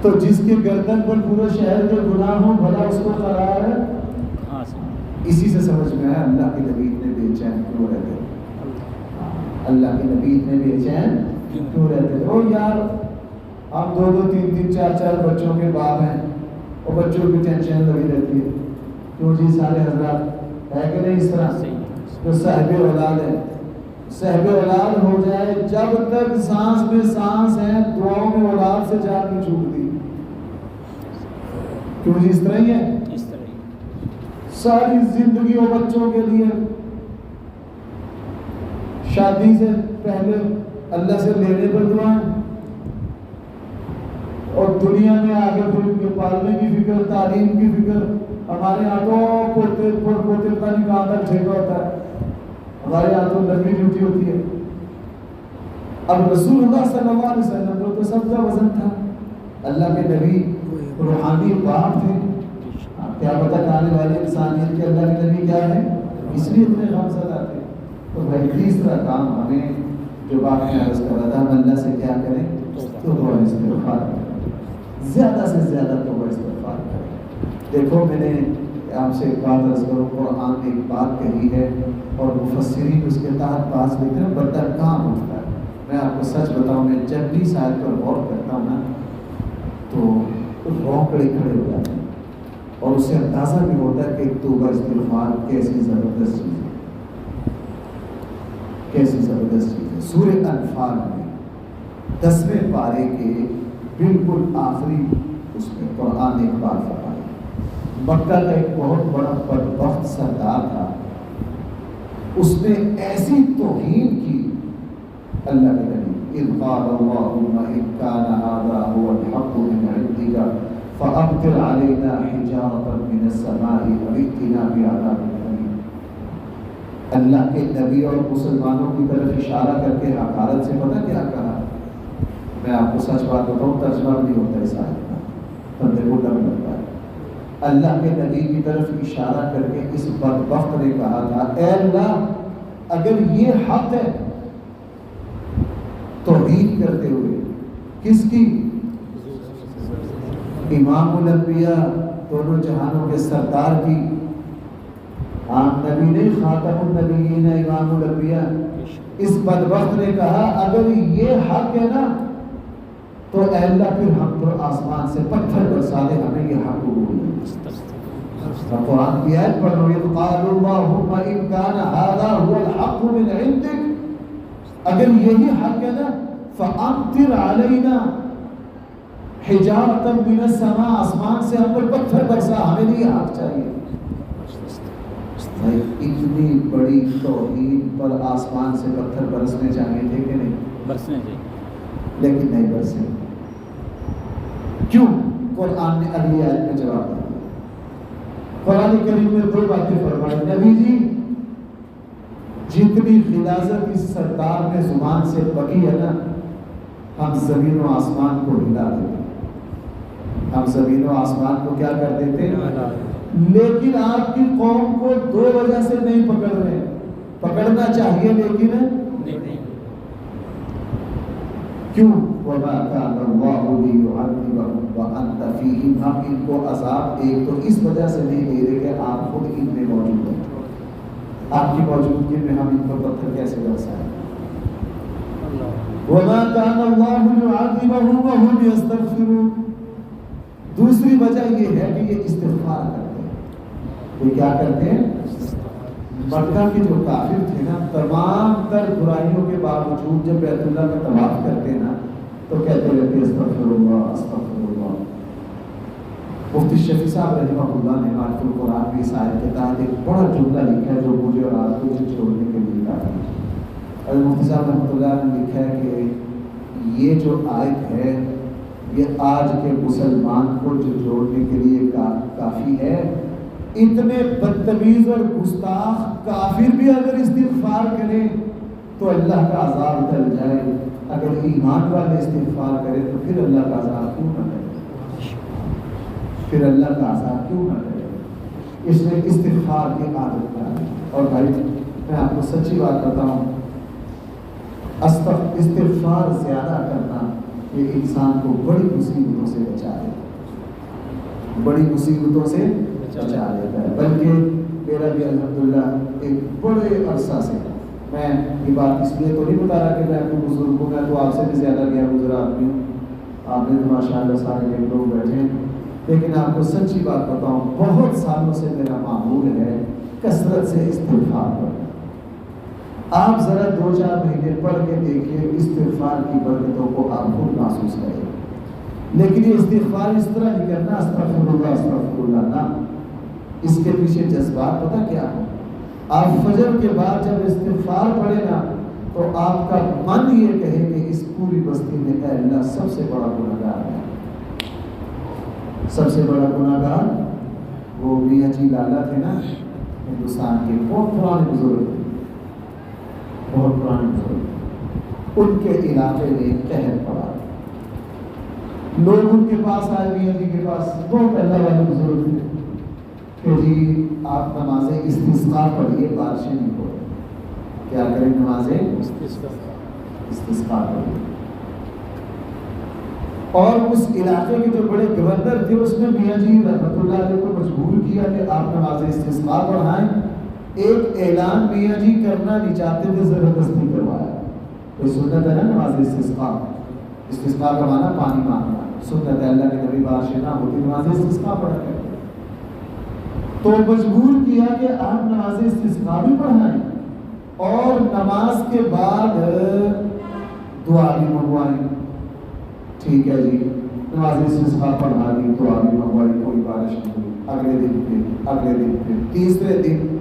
تو جس کی گردن پر پورے شہر کے گناہ ہوں بھلا اس کو قرار ہے؟ اسی سے سمجھ میں آیا اللہ کے نبی اتنے بے چین کیوں رہتے ہیں. اللہ کے نبی اتنے بے چین کیوں رہتے تھے؟ او یار ہم 2-2, 3-3, 4-4 بچوں کے باپ ہیں اور بچوں کی ٹینشن لگی رہتی ہے. کیوں جی سارے حضرات ہے کہ نہیں اس طرح؟ جو صاحب اولاد ہے، صاحب اولاد ہو جائے، جب تک سانس میں سانس ہے دعاؤں میں اولاد سے جان نہیں چھوٹتی. کیوں جی اس طرح ہی ہے؟ ساری زندگی وہ بچوں کے لیے شادی سے پہلے اللہ سے لینے پر دعائیں، اور دنیا میں آگے پھر ان کے پالنے کی فکر، تعلیم کی فکر. ہمارے یہاں تو پوتے کا نہیں کہاں تک ٹھیکا ہوتا ہے، ہمارے یہاں تو لمبی ڈیوٹی ہوتی ہے. اب رسول اللہ صلی اللہ علیہ وسلم تو سب کا وزن تھا، اللہ کے نبی روحانی باپ تھے. کیا پتہ آنے والے انسانیت کے اللہ کے نبی کیا ہے، اس لیے اتنے غم زدہ تھے. تو بھائی تیسرا کام ہمیں جو بات میں عرض کر رہا تھا، ہم اللہ سے کیا کریں؟ توبہ استغفار کریں، زیادہ سے زیادہ توبہ استغفار کریں۔ دیکھو میں نے آپ سے ایک بات عرض کروں، قرآن نے ایک بات کہی ہے اور مفسرین اس کے تحت بات لکھتے ہیں، بندہ کام اٹھتا ہے۔ میں آپ کو سچ بتاؤں، میں جب بھی شاید پر غور کرتا ہوں نا تو روکڑے کھڑے ہو جاتے ہیں، اور اس سے اندازہ بھی ہوتا ہے کہ توبہ استغفار کیسی زبردست چیز ہے، کیسی زبردست چیز ہے۔ سورہ انفال میں 10ویں پارے کے بالکل آخری اس میں قرآن نے ایک بات فرمائی۔ مکہ کا ایک بہت بڑا بدبخت سردار تھا، اس نے ایسی توہین کی اللہ کے نبی، اذ قال اللہم ان کان ھذا ھو الحق من عندک فامطر علینا حجارۃ من السماء او ائتنا بعذاب الیم۔ اللہ کے نبی اور مسلمانوں کی طرف اشارہ کر کے حقارت سے پتہ کیا کہا؟ میں آپ کو سچ بات بتاؤں، ترجمہ نہیں ہوتا اس آیت کا، بندے کو ڈر لگتا ہے۔ اللہ کے نبی کی طرف اشارہ کر کے اس بدبخت نے کہا تھا، اے اللہ اگر یہ حق ہے، توحید کرتے ہوئے کس کی؟ امام الانبیاء، دونوں جہانوں کے سردار کی، عام نبی نہیں، خاتم النبیین امام الانبیاء۔ اس بدبخت نے کہا اگر یہ حق ہے نا تو اے اللہ پھر ہم پر آسمان سے پتھر برسا دے، ہمیں یہ حق قبول ہے۔ قرآن کی آیت پڑھ رہے ہیں، قال اللہم ان کان ھذا ھو الحق من عندک، اگر یہی حق ہے نا فامطر علینا حجارۃ من السماء، آسمان سے ہم پر پتھر برسا، ہمیں نہیں حق چاہیے۔ اتنی بڑی توہین پر آسمان سے پتھر برسنے چاہیے تھے کہ نہیں؟ برسنے چاہیے، لیکن نہیں برسے۔ کیوں؟ قرآن نے اگلی آیت میں جواب دیا۔ قرآن کریم میں دو باتیں فرمائی، نبی جی جتنی غلاظت اس سردار میں زبان سے بکی ہے نا، ہم زمین و آسمان کو ہلا دیتے، ہم زمین و آسمان کو کیا کر دیتے، لیکن آپ کی قوم کو دو وجہ سے نہیں پکڑ رہے، پکڑنا چاہیے لیکن نہیں۔ کیوں؟ وَمَا كَانَ اللَّهُ لِيُعَذِّبَهُمْ وَأَنْتَ فِيهِمْ، ہم ان کو عذاب ایک تو اس وجہ سے نہیں دے رہے کہ آپ خود ان میں موجود ہیں، آپ کی موجودگی میں ہم ان پر پتھر کیسے برسائیں۔ وَمَا كَانَ اللَّهُ لِيُعَذِّبَهُمْ وَهُمْ يَسْتَغْفِرُونَ، دوسری وجہ یہ ہے کہ یہ استغفار کرتے ہیں۔ یہ کیا کرتے ہیں؟ مکہ کے جو کافر تھے نا، تمام تر برائیوں کے باوجود جب بیت اللہ میں طواف کرتے نا تو کہتے رہتے استغفر اللہ استغفر اللہ۔ مفتی شفیع صاحب رحمہ اللہ نے معرفت القرآن کی اس آیت کے تحت ایک بڑا جملہ لکھا ہے جو مجھے اور آپ کو چھوڑنے کے لیے کہا ہے۔ اور مفتی صاحب رحمۃ اللہ نے لکھا ہے کہ یہ جو آیت ہے یہ آج کے مسلمان کو جو جوڑنے کے لیے کافی ہے۔ اتنے بدتمیز اور گستاخ کافر بھی اگر استغفار کرے تو اللہ کا عذاب ٹل جائے، اگر ایمان والے استغفار کرے تو پھر اللہ کا عذاب کیوں نہ کرے، پھر اللہ کا عذاب کیوں نہ کرے۔ اس نے استغفار کی عادت ڈالی۔ اور بھائی میں آپ کو سچی بات بتاؤں، استغفار زیادہ کرنا یہ انسان کو بڑی مصیبتوں سے بچا دیتا، بڑی مصیبتوں سے بچا لیتا ہے۔ بلکہ میرا بھی الحمدللہ ایک بڑے عرصہ سے، میں یہ بات اس لیے تو نہیں بتا رہا کہ میں اپنے بزرگ ہوں، میں تو آپ سے بھی زیادہ گیا گزرا آدمی ہوں، آپ نے تو ماشاء اللہ سارے نیک لوگ بیٹھے ہیں، لیکن آپ کو سچی بات بتاؤں بہت سالوں سے میرا معمول ہے کثرت سے استغفار کرنا۔ آپ ذرا 2-4 مہینے پڑھ کے دیکھیے، استغفار کی برکتوں کو آپ خود محسوس کریں۔ لیکن یہ استغفار اس طرح نہیں کرنا استغفر اللہ نہ، اس کے پیچھے جذبات پتہ کیا ہے؟ آپ فجر کے بعد جب استغفار پڑھیں نا تو آپ کا من یہ کہے کہ اس پوری بستی میں اے اللہ سب سے بڑا گناہگار ہے، سب سے بڑا گناہگار وہ میاں جی لالا تھے نا، ہندوستان کے بہت پرانے بزرگ تھے، بہت پرانے بزرگ، ان کے علاقے میں قہر پڑا، لوگ ان کے پاس آئے، میاں جی کے پاس، بہت اللہ والے بزرگ تھے کہ جی آپ نماز استسقاء پڑھیے، بارشیں نہیں ہو رہی، کیا کریں نماز استسقاء، استسقاء کرو. اور اس علاقے کے جو بڑے گورنر تھے اس نے میاں جی رحمۃ اللہ علیہ کو مجبور کیا کہ آپ نماز استسقاء پڑھائیں. ایک اعلان میاں جی کرنا نہیں چاہتے تھے, زبردستی کروایا. کوئی سنت ہے نا نماز استسقاء, استسقاء کا معنی پانی مانگنا, سنت ہے. اللہ کے نبی بارش نہ ہوتی نماز استسقاء پڑھا کرتے, تو مجبور کیا کہ آپ نماز استسقاء بھی پڑھائیں اور نماز کے بعد دعا بھی منگوائیں. ٹھیک ہے جی, نماز استسقاء پڑھا دی, دعا بھی منگوائی, کوئی بارش نہیں ہوئی. اگلے دن پھر تیسرے دن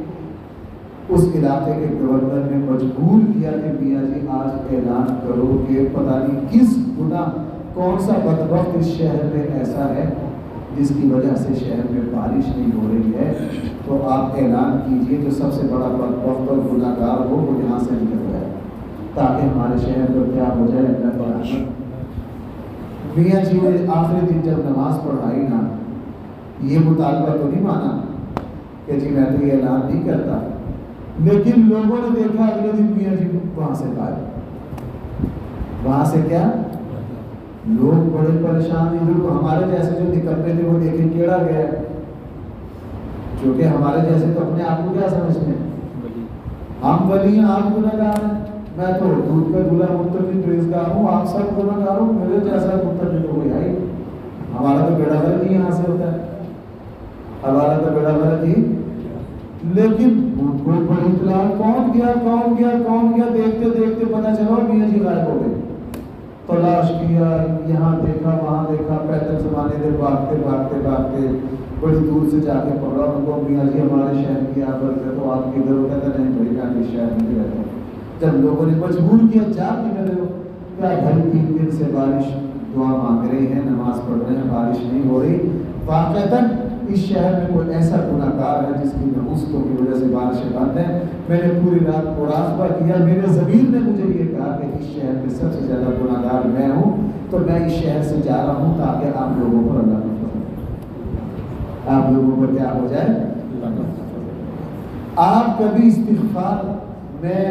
اس علاقے کے گورنر نے مجبور کیا کہ میاں جی آج اعلان کرو کہ پتہ نہیں کس گناہ, کون سا بدبخت اس شہر میں ایسا ہے جس کی وجہ سے شہر میں بارش نہیں ہو رہی ہے, تو آپ اعلان کیجئے جو سب سے بڑا بدبخت اور گناہ گار ہو وہ یہاں سے نکل جائے تاکہ ہمارے شہر کو کیا ہو جائے, اللہ کا رحمت. میاں جی نے آخری دن جب نماز پڑھائی نا, یہ مطالبہ تو نہیں مانا کہ جی میں تو یہ اعلان نہیں کرتا, لیکن لوگوں نے دیکھا اگلے دن میاں جی وہاں سے غائب. وہاں سے کیا, لوگ بڑے پریشان ہیں. ہمارے جیسے جو نکلتے تھے وہ دیکھیں کیڑا گیا, جو کہ ہمارے جیسے تو اپنے آپ کو کیا سمجھتے ہیں, ہم ولی ہیں, آپ گنہگار ہیں. میں تو دودھ کا دلہا متقی پرہیزگار ہوں, آپ سب گنہگار ہوں, میرے جیسا متقی تو کوئی ہے. ہمارا تو بیڑا غرق ہی یہاں سے ہوتا ہے, ہمارا تو بیڑا غرق ہی. لیکن کوئی بڑی اطلاع, کون گیا, دیکھتے دیکھتے پتہ چلا میاں جی غائب ہو گئے. تلاش کیا, یہاں دیکھا وہاں دیکھا, پیدل زمانے دے بھاگتے بڑی دور سے جا کے پکڑا ان کو, میاں جی ہمارے شہر کی آپ برکت ہو, آپ کدھر ہو؟ کہتا نہیں بھائی میں اس شہر میں رہتا ہوں. جب لوگوں نے مجبور کیا جا کے میرے کیا گھر 3 دن سے بارش, دعا مانگ رہے ہیں, نماز پڑھ رہے ہیں, بارش نہیں ہو رہی. واقعتاً اس شہر میں کوئی ایسا گناہ گار ہے جس کی نحوستوں کی وجہ سے بارشیں بند ہیں. میں نے پوری رات مراقبہ کیا, میرے ضمیر نے مجھے یہ کہا کہ اس شہر میں سب سے زیادہ گناہ گار میں ہوں, تو میں اس شہر سے جا رہا ہوں تاکہ آپ لوگوں پر اللہ کا فضل, آپ لوگوں پر کیا ہو جائے. آپ کبھی استغفار میں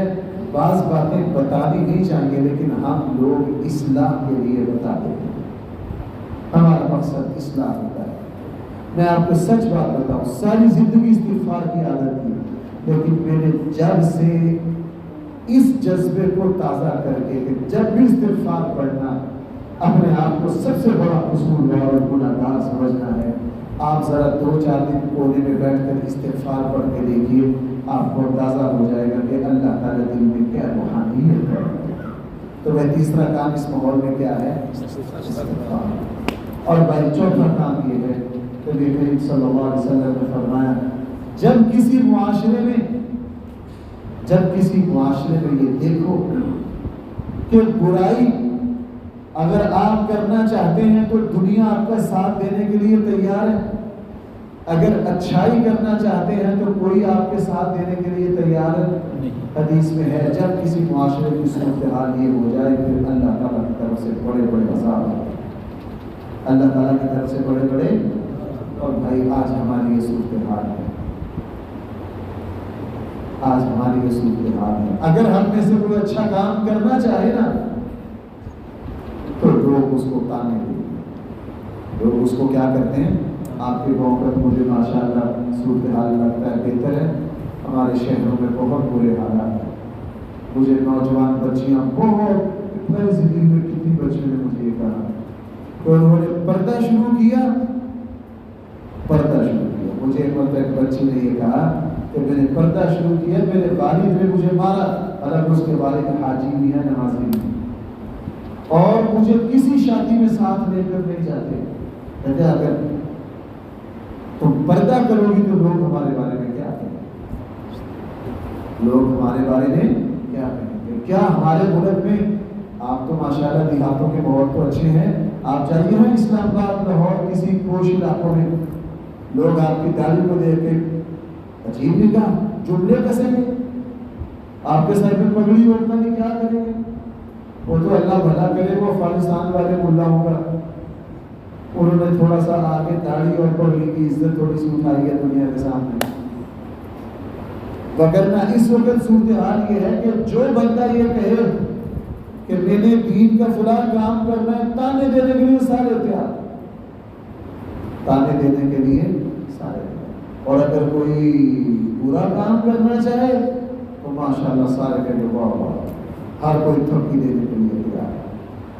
بعض باتیں بتانی نہیں چاہیے, لیکن ہم لوگ اصلاح کے لیے بتاتے ہیں, ہمارا مقصد اصلاح ہوتا ہے. میں آپ کو سچ بات بتاؤں, ساری زندگی استغفار کی عادت تھی, لیکن میں نے جب سے اس جذبے کو تازہ کر کے کہ جب بھی استغفار پڑھنا اپنے آپ کو سب سے بڑا قصور اور گناہ گار سمجھنا ہے. آپ ذرا 2-4 دن کونے میں بیٹھ کر استغفار پڑھ کے دیکھیے, آپ کو اندازہ ہو جائے گا کہ اللہ تعالیٰ دل میں کیا روحانیت ہے. تو وہ تیسرا کام اس ماحول میں کیا ہے, استغفار. اور بھائی چوتھا کام یہ ہے, نبی کریم صلی اللہ علیہ وسلم نے فرمایا, جب کسی معاشرے میں یہ دیکھو کہ برائی اگر آپ کرنا چاہتے ہیں تو دنیا آپ کا ساتھ دینے کے لیے تیار ہے, اگر اچھائی کرنا چاہتے ہیں تو کوئی آپ کے ساتھ دینے کے لیے تیار ہے. حدیث میں ہے جب کسی معاشرے کی صورتحال یہ ہو جائے پھر اللہ تعالیٰ کی طرف سے بڑے عذاب آتے ہیں, اللہ تعالیٰ کی طرف سے بڑے. اور بھائی آج ہماری یہ صورتحال ہے, آج ہماری یہ صورتحال ہے. اگر ہم میں سے کوئی اچھا کام کرنا چاہے نا تو لوگ اس کو تانے دیں گے, لوگ اس کو کیا کرتے ہیں. آپ کے گاؤں کا مجھے ماشاءاللہ صورتحال لگتا ہے بہتر ہے, ہمارے شہروں میں بہت برے حالات ہیں. مجھے نوجوان بچیاں بہت میری زندگی میں کتنی بچیوں نے مجھے یہ کہا کہ انہوں نے پردہ شروع کیا. مجھے ایک بچی نے یہ کہا کہ میں نے پردہ شروع کیا, میرے والد نے مجھے مارا, حالانکہ اس کے والد حاجی بھی ہے, نمازی بھی ہے, اور مجھے کسی شادی میں ساتھ لے کر نہیں جاتے. کہتے اگر تم پردہ کرو گی تو لوگ ہمارے بارے میں کیا کہیں گے, لوگ ہمارے بارے میں کیا کہیں گے. کیا ہمارے ملک میں, آپ تو ماشاءاللہ دیہاتوں کے بہت تو اچھے ہیں, آپ جائیے نا اسلام آباد, لاہور, کسی پوش علاقوں میں, لوگ آپ کی تعلیم کو دیکھ کے عجیب نگاہ جملے کسیں گے, آپ کے سر میں پگڑی ہوگا نہیں, کیا کریں گے. وہ تو اللہ بھلا کرے, وہ افغانستان والے ملا ہوگا, انہوں نے تھوڑا سا آگے داڑھی اور پگڑی کی عزت تھوڑی سی اٹھائی ہے دنیا کے سامنے. وگرنہ اس وقت صورتحال یہ ہے کہ جو بندہ یہ کہے کہ میں نے دین کا فلاں کام کرنا ہے، تانے دینے کے لیے سارے تیار، تانے دینے کے لیے سارے تیار۔ اور اگر کوئی برا کام کرنا چاہے تو ماشاءاللہ سارے کہیں واہ واہ، ہر کوئی تھپکی دینے کے لیے تیار ہے۔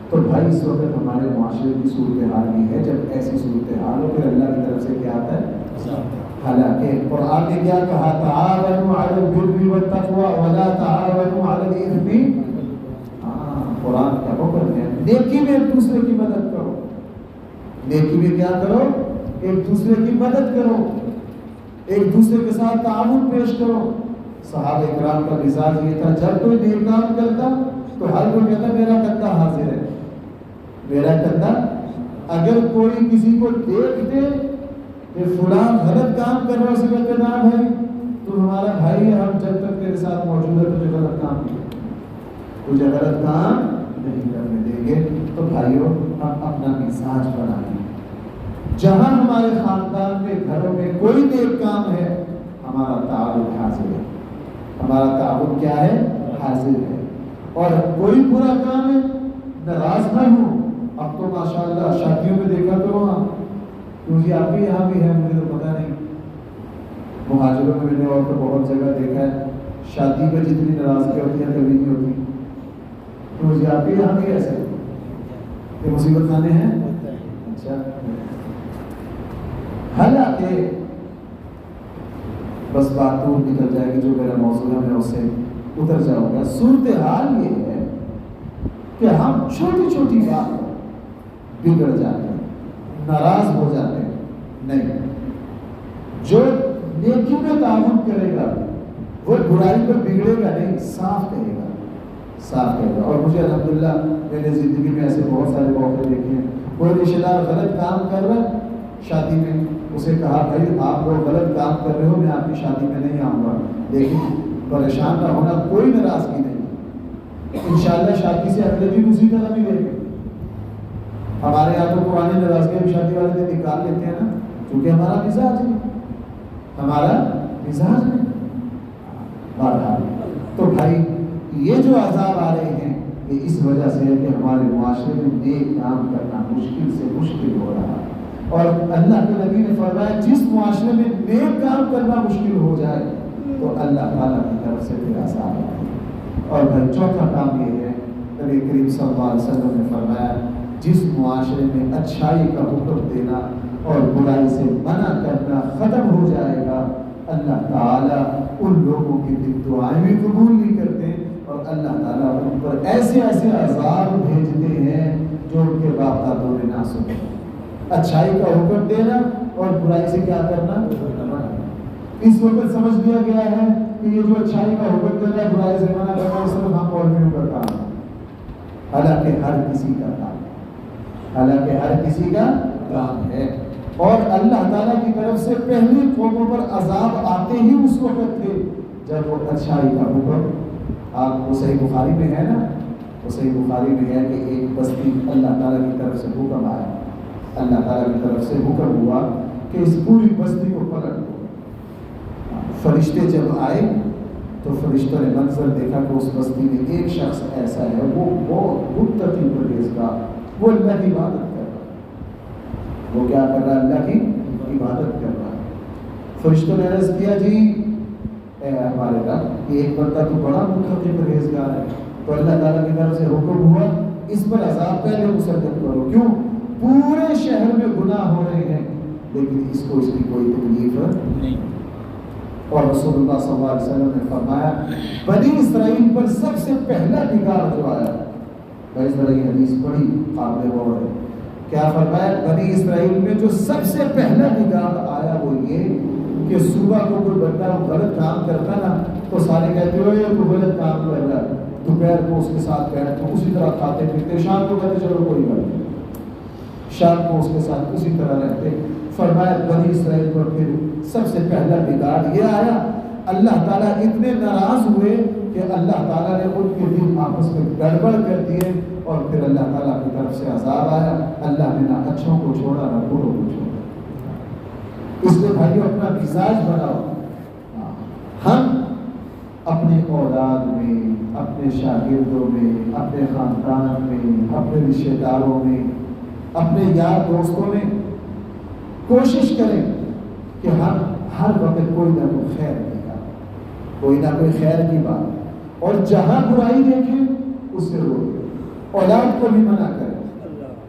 تو بھائی اس وقت ہمارے معاشرے کی صورتحال یہ ہے، جب ایسی صورتحال ہو پھر اللہ کی طرف سے کیا آتا ہے؟ حالانکہ قرآن نے کیا کہا؟ تعاونوا علی البر والتقوی ولا تعاونوا علی الاثم۔ قرآن کا حکم ہے نیکی میں ایک دوسرے کی مدد کرو، نیکی میں کیا کرو؟ ایک دوسرے کی مدد کرو، ایک دوسرے کے ساتھ تعاون پیش کرو۔ صحابہ کرام کا مزاج یہ تھا، جب کوئی نیک کام کرتا تو ہر کوئی کہتا میرا کندھا حاضر ہے، میرا کندھا۔ اگر کوئی کسی کو دیکھ دے کہ فلاں غلط کام کر رہا ہے، اسے کہتے نا بھائی تو ہمارا بھائی ہے، ہم جب تک تیرے ساتھ موجود ہے تجھے غلط کام تجھے غلط کام نہیں کرنے دیں گے۔ تو بھائیوں ہم اپنا مزاج بنائیں، جہاں ہمارے خاندان میں گھروں میں کوئی نیک کام ہے ہمارا تعاون حاضر ہے، ہمارا تعاون کیا ہے؟ حاضر ہے۔ اور کوئی برا کام ہے ناراض نہ ہو۔ اب تو ماشاءاللہ شادیوں میں دیکھا کرو ہاں، کیونکہ آپ بھی یہاں بھی ہے، مجھے تو پتہ نہیں، مہاجروں میں میں نے اور تو بہت جگہ دیکھا ہے، شادی میں جتنی ناراضگی ہوتی ہے کبھی نہیں ہوتی، مجھے آپ بھی یہاں بھی ایسے یہ مصیبت کھانے ہیں۔ اچھا، حالانکہ بس بات دور نکل جائے گی، جو میرا موضوع ہے میں اس سے اتر جاؤں گا۔ صورتحال یہ ہے کہ ہم چھوٹی چھوٹی بات بگڑ جاتے ہیں، ناراض ہو جاتے ہیں۔ نہیں، جو نیکی میں تعاون کرے گا وہ برائی پر بگڑے گا نہیں، صاف کہے گا، صاف کہے گا۔ اور مجھے الحمدللہ میں نے زندگی میں ایسے بہت سارے موقع دیکھے ہیں، کوئی رشتہ دار غلط کام کر رہا ہے شادی میں، اسے کہا بھائی آپ لوگ غلط کام کر رہے ہو، میں آپ کی شادی میں نہیں آؤں گا، لیکن پریشان نہ ہونا، کوئی ناراضگی نہیں، انشاءاللہ شادی سے اگلے دن اسی طرح بھی لے گے۔ ہمارے یہاں تو پرانی ناراضگی بھی شادی والے دن نکال لیتے ہیں نا، کیونکہ ہمارا مزاج ہے، ہمارا مزاج ہے۔ بہرحال تو بھائی یہ جو عذاب آ رہے ہیں یہ اس وجہ سے ہے کہ ہمارے معاشرے میں نیک کام کرنا مشکل سے مشکل ہو رہا ہے، اور اللہ کے نبی نے فرمایا جس معاشرے میں نیک کام کرنا مشکل ہو جائے تو اللہ تعالیٰ کی طرف سے پھر عذاب آئے۔ اور بھائی چوتھا کام یہ ہے، نبی کریم صلی اللہ علیہ وسلم نے فرمایا جس معاشرے میں اچھائی کا حکم دینا اور برائی سے منع کرنا ختم ہو جائے گا، اللہ تعالیٰ ان لوگوں کی دعائیں بھی قبول نہیں کرتے، اور اللہ تعالیٰ ان پر ایسے ایسے عذاب بھیجتے ہیں جو ان کے باپ دادوں نے نہ سنے۔ اچھائی کا حکم دینا اور برائی سے کیا کرنا؟ اس وقت سمجھ لیا گیا ہے کہ یہ جو اچھائی کا حکم دینا ہے برائی سے منع کرنا صرف ہم مولویوں کا کام ہے، حالانکہ ہر کسی کا کام ہے، حالانکہ ہر کسی کا کام ہے۔ اور اللہ تعالیٰ کی طرف سے پہلی قوموں پر عذاب آتے ہی اس وقت تھے جب وہ اچھائی کا حکم، آپ کو صحیح بخاری میں ہے نا، وہ صحیح بخاری میں ہے کہ ایک بستی اللہ تعالیٰ کی طرف سے حکم آیا، اللہ تعالیٰ کی طرف سے حکم ہوا کہ اس پوری بستی کو پلٹ دو۔ فرشتے جب آئے تو فرشتوں نے منظر دیکھا کہ اس بستی میں ایک شخص ایسا ہے، وہ بہت متقی پرہیزگار، وہ اللہ کی عبادت کر رہا ہے، وہ کیا کر رہا ہے؟ اللہ کی عبادت کر رہا ہے۔ فرشتوں نے عرض کیا جی اے ہمارے رب، یہ ایک بندہ تو بڑا متقی پرہیزگار ہے، تو اللہ تعالیٰ کی طرف سے حکم ہوا اس پر عذاب پہلے مسلط کرو۔ کیوں؟ پورے شہر میں گناہ ہو رہے ہیں لیکن اس کو اس کی کوئی تکلیف نہیں۔ اور رسول اللہ صلی اللہ علیہ وسلم نے فرمایا بنی اسرائیل پر سب سے پہلا بگاڑ جو آیا، بھائی ذرا یہ حدیث پڑھی قابل غور ہے، کیا فرمایا؟ بنی اسرائیل میں جو سب سے پہلا بگاڑ آیا وہ یہ کہ صبح کو کوئی بندہ غلط کام کرتا نا تو سارے کہتے ہو یہ تو غلط کام کر رہا ہے، دوپہر کو اس کے ساتھ بیٹھ تو اسی طرح کھاتے پیتے، شام کو کہتے چلو کوئی بات نہیں، شام کو اس کے ساتھ اسی طرح رہتے۔ فرمایا بنی اسرائیل پر پھر سب سے پہلا بگاڑ یہ آیا، اللہ تعالیٰ اتنے ناراض ہوئے کہ اللہ تعالیٰ نے ان کے دل آپس میں گڑبڑ کر دیے، اور پھر اللہ تعالیٰ کی طرف سے عذاب آیا۔ اللہ نے نہ اچھوں کو چھوڑا نہ بروں کو چھوڑا۔ اس لیے بھائیو اپنا مزاج بناؤ، ہم اپنے اولاد میں اپنے شاگردوں میں، اپنے خاندان میں، اپنے رشتے داروں میں، اپنے یار دوستوں میں کوشش کریں کہ ہم ہر وقت کوئی نہ کوئی خیر کی بات، کوئی نہ کوئی خیر کی بات، اور جہاں برائی دیکھیں اس سے روکیں، اولاد کو بھی منع کریں،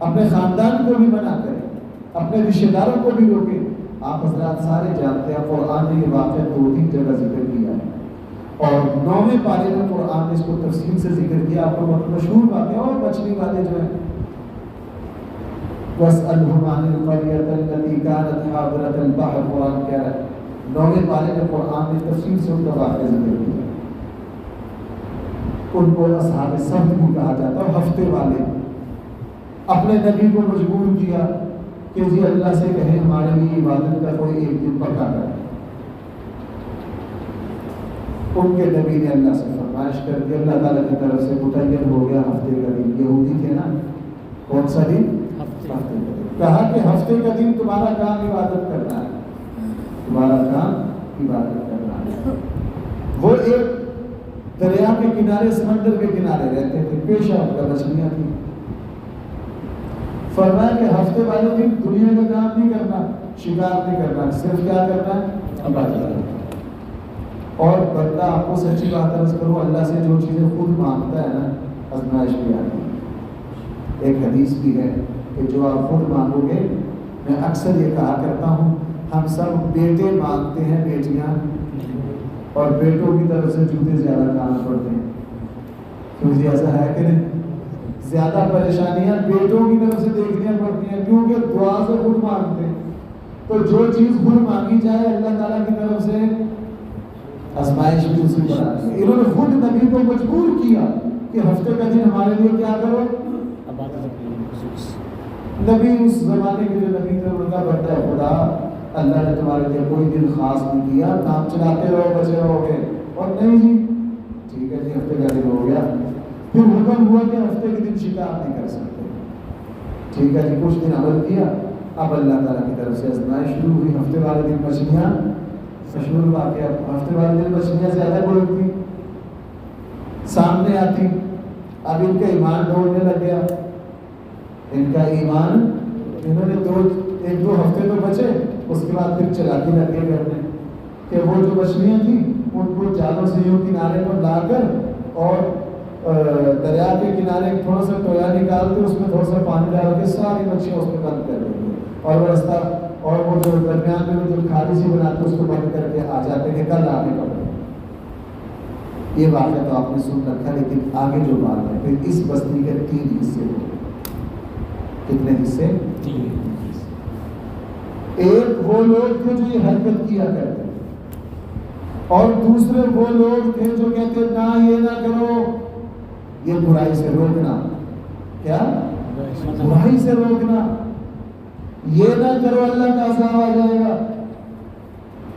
اپنے خاندان کو بھی منع کریں، اپنے رشتے داروں کو بھی روکیں۔ آپ حضرات سارے جانتے ہیں قرآن نے یہ واقعہ 2-3 جگہ ذکر کیا ہے، اور 9ویں پارے میں قرآن نے اس کو تفصیل سے ذکر کیا۔ آپ کو بہت مشہور واقعہ، اور مچھلی والے جو ہیں وَاسْأَلْهُمْ عَنِ الْقَرْيَةِ الَّتِي كَانَتْ حَاضِرَةَ الْبَحْرِ، قرآن کہہ رہا ہے 9ویں پارے میں قرآن نے تفصیل سے ان کا واقعہ ذکر کیا۔ ان کو اصحاب سبت بھی کہا جاتا ہے، ہفتے والے۔ اپنے نبی کو مجبور کیا کہ جی اللہ سے کہیں ہمارے لیے عبادت کا کوئی ایک دن پکا کر۔ ان کے نبی نے اللہ سے فرمائش کر دی، اللہ تعالیٰ کی طرف سے متعین ہو گیا ہفتے کا دن۔ یہودی تھے نا، کون سا دن؟ ہفتے کا دن۔ کہا کہ ہفتے کا دن تمہارا کام عبادت کرنا ہے، تمہارا کام عبادت کرنا ہے۔ وہ ایک دریا کے کنارے، سمندر کے کنارے رہتے تھے، پیشہ ان کا مچھلیاں تھیں۔ فرمایا کہ ہفتے والے دن دنیا کا کام نہیں کرنا، شکار نہیں کرنا، صرف کیا کرنا ہے؟ عبادت کرنا۔ اور بندہ آپ کو سچی بات عرض کروں، اللہ سے جو چیزیں خود مانگتا ہے نا، آزمائش بھی آتی ہے۔ ایک حدیث بھی ہے کہ جو آپ خود مانگو گے، میں اکثر یہ کہا کرتا ہوں، ہم سب بیٹے مانگتے ہیں، بیٹیاں، اور بیٹوں کی طرف سے جوتے زیادہ کھانا پڑتے ہیں۔ کیوں ایسا ہے کہ نہیں؟ زیادہ پریشانیاں بیٹوں کی طرف سے دیکھنی پڑتی ہیں، کیونکہ دعا سے خود مانگتے ہیں۔ تو جو چیز خود مانگی جائے اللہ تعالیٰ کی طرف سے، آزمائش بھی اسی پر آتی ہے۔ انہوں نے خود نبی کو مجبور کیا کہ ہفتے کا دن ہمارے لیے کیا کرو، نبی اس زمانے کے جو نبی تھے ان کا بڑا خدا، اللہ نے تمہارے لیے کوئی دن خاص نہیں کیا، کام چلاتے رہو، بچے رہو گے۔ اور نہیں جی ٹھیک ہے جی ہفتے کا دن ہو گیا، پھر حکم ہوا کہ ہفتے کے دن شکار نہیں کر سکتے، ٹھیک ہے جی کچھ دن عمل کیا، اب اللہ تعالیٰ کی طرف سے آزمائش شروع ہوئی۔ ہفتے والے دن مچھلیاں، مشہور واقعہ، ہفتے والے دن مچھلیاں زیادہ بولتی، سامنے آتی، اب ان کا ایمان ڈھولنے لگ گیا، ان کا ایمان، انہوں نے ایک دو ہفتے تو بچے، اس کے بعد پھر چلاکی لگ گئے کرنے کہ وہ جو مچھلیاں تھیں ان کو جالوں سے یوں کنارے پر لا کر اور دریا کے کنارے تھوڑا سا ٹویا نکالتے، اس میں تھوڑا سا پانی ڈال کے ساری مچھلیاں اس میں بند کر دیتے، اور وہ رستہ اور وہ جو درمیان میں جو خالی سی بناتے اس کو بند کر کے آ جاتے کہ کل آنے پڑے۔ یہ واقعہ تو آپ نے سن رکھا، لیکن آگے جو بات ہے پھر اس بستی کے 3 حصے ہوئے۔ کتنے حصے؟ 3 حصے۔ ایک وہ لوگ تھے جو یہ حرکت کیا کرتے، اور دوسرے وہ لوگ تھے جو کہتے نہ یہ نہ کرو، یہ برائی سے روکنا، کیا؟ برائی سے روکنا، یہ نہ کرو اللہ کا عذاب آ جائے گا۔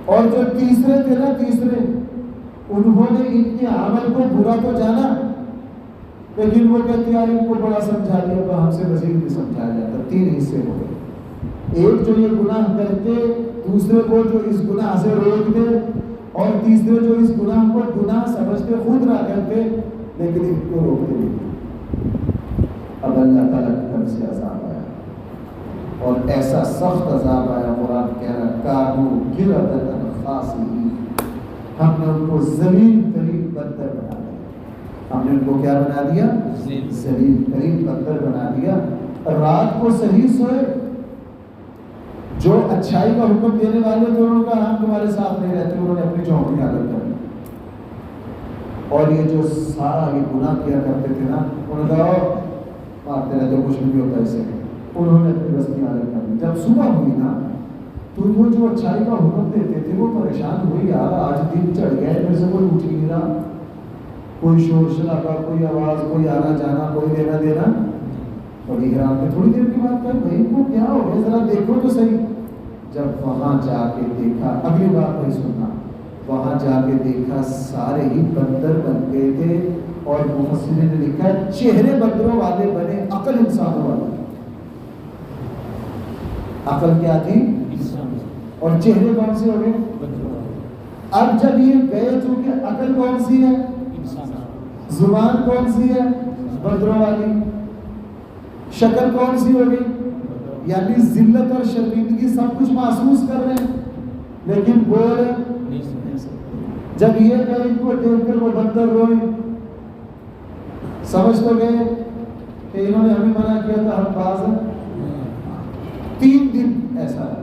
اور جو تیسرے تھے نا، تیسرے، انہوں نے ان کے عمل کو برا تو جانا، لیکن وہ کہتے ہیں ان کو بڑا سمجھا دیا، تو ہم سے مزید بھی سمجھایا جاتا۔ 3 حصے ہو گئے، ایک جو یہ گناہ کرتے، دوسرے کو جو اس گناہ سے روکتے، اور تیسرے جو اس گناہ کو گناہ سمجھتے خود نہ کرتے لیکن ان کو روکتے نہیں۔ اب اللہ تعالیٰ کی طرف سے عذاب آیا، اور ایسا سخت عذاب آیا، قرآن کہہ رہا کانوا قردۃ خاسئین، ہم نے ان کو ذلیل ترین بندر بنا دیا۔ ہم نے ان کو کیا بنا دیا؟ ذلیل ترین بندر بنا دیا۔ رات کو صحیح سوئے، جو اچھائی کا حکم دینے والے تھے انہوں نے کہا ہم تمہارے ساتھ نہیں رہتے، انہوں نے اپنی چوکیاں الگ کر دی۔ اور یہ جو سارا یہ گناہ کیا کرتے تھے نا، انہوں نے کہا مارتے رہتے کچھ نہیں ہوتا اس سے، انہوں نے اپنی بستیاں الگ کر دی۔ جب صبح ہوئی نا تو وہ جو اچھائی کا حکم دیتے تھے وہ پریشان ہوئی، یار آج دن چڑھ گیا ہے، میرے سے کوئی اٹھ ہی نہیں رہا، کوئی شور شرابہ، کوئی آواز، کوئی آنا جانا، کوئی لینا دینا۔ بڑی حیران تھے، تھوڑی دیر کی بات کر بھائی کو کیا ہو گیا، ذرا دیکھو تو صحیح۔ جب وہاں جا کے دیکھا، اگلی بات نہیں سننا، وہاں جا کے دیکھا سارے ہی بندر بن گئے تھے، اور مفسرین نے لکھا چہرے بندروں والے بنے، عقل انسانوں والے۔ عقل کیا تھی؟ اور چہرے کون سے ہو گئے؟ اب جب یہ گئے، چونکہ عقل کون سی ہے؟ زبان کون سی ہے؟ بدروں والی. شکل کون سی ہوگی؟ یعنی ذلت اور شرمندگی سب کچھ محسوس کر رہے ہیں لیکن بول نہیں سکتے. جب یہ کہ ان کو دیکھ کر وہ بندر روئے، سمجھ تو گئے کہ انہوں نے ہمیں منع کیا تھا، ہم باز ہیں. 3 دن ایسا ہے،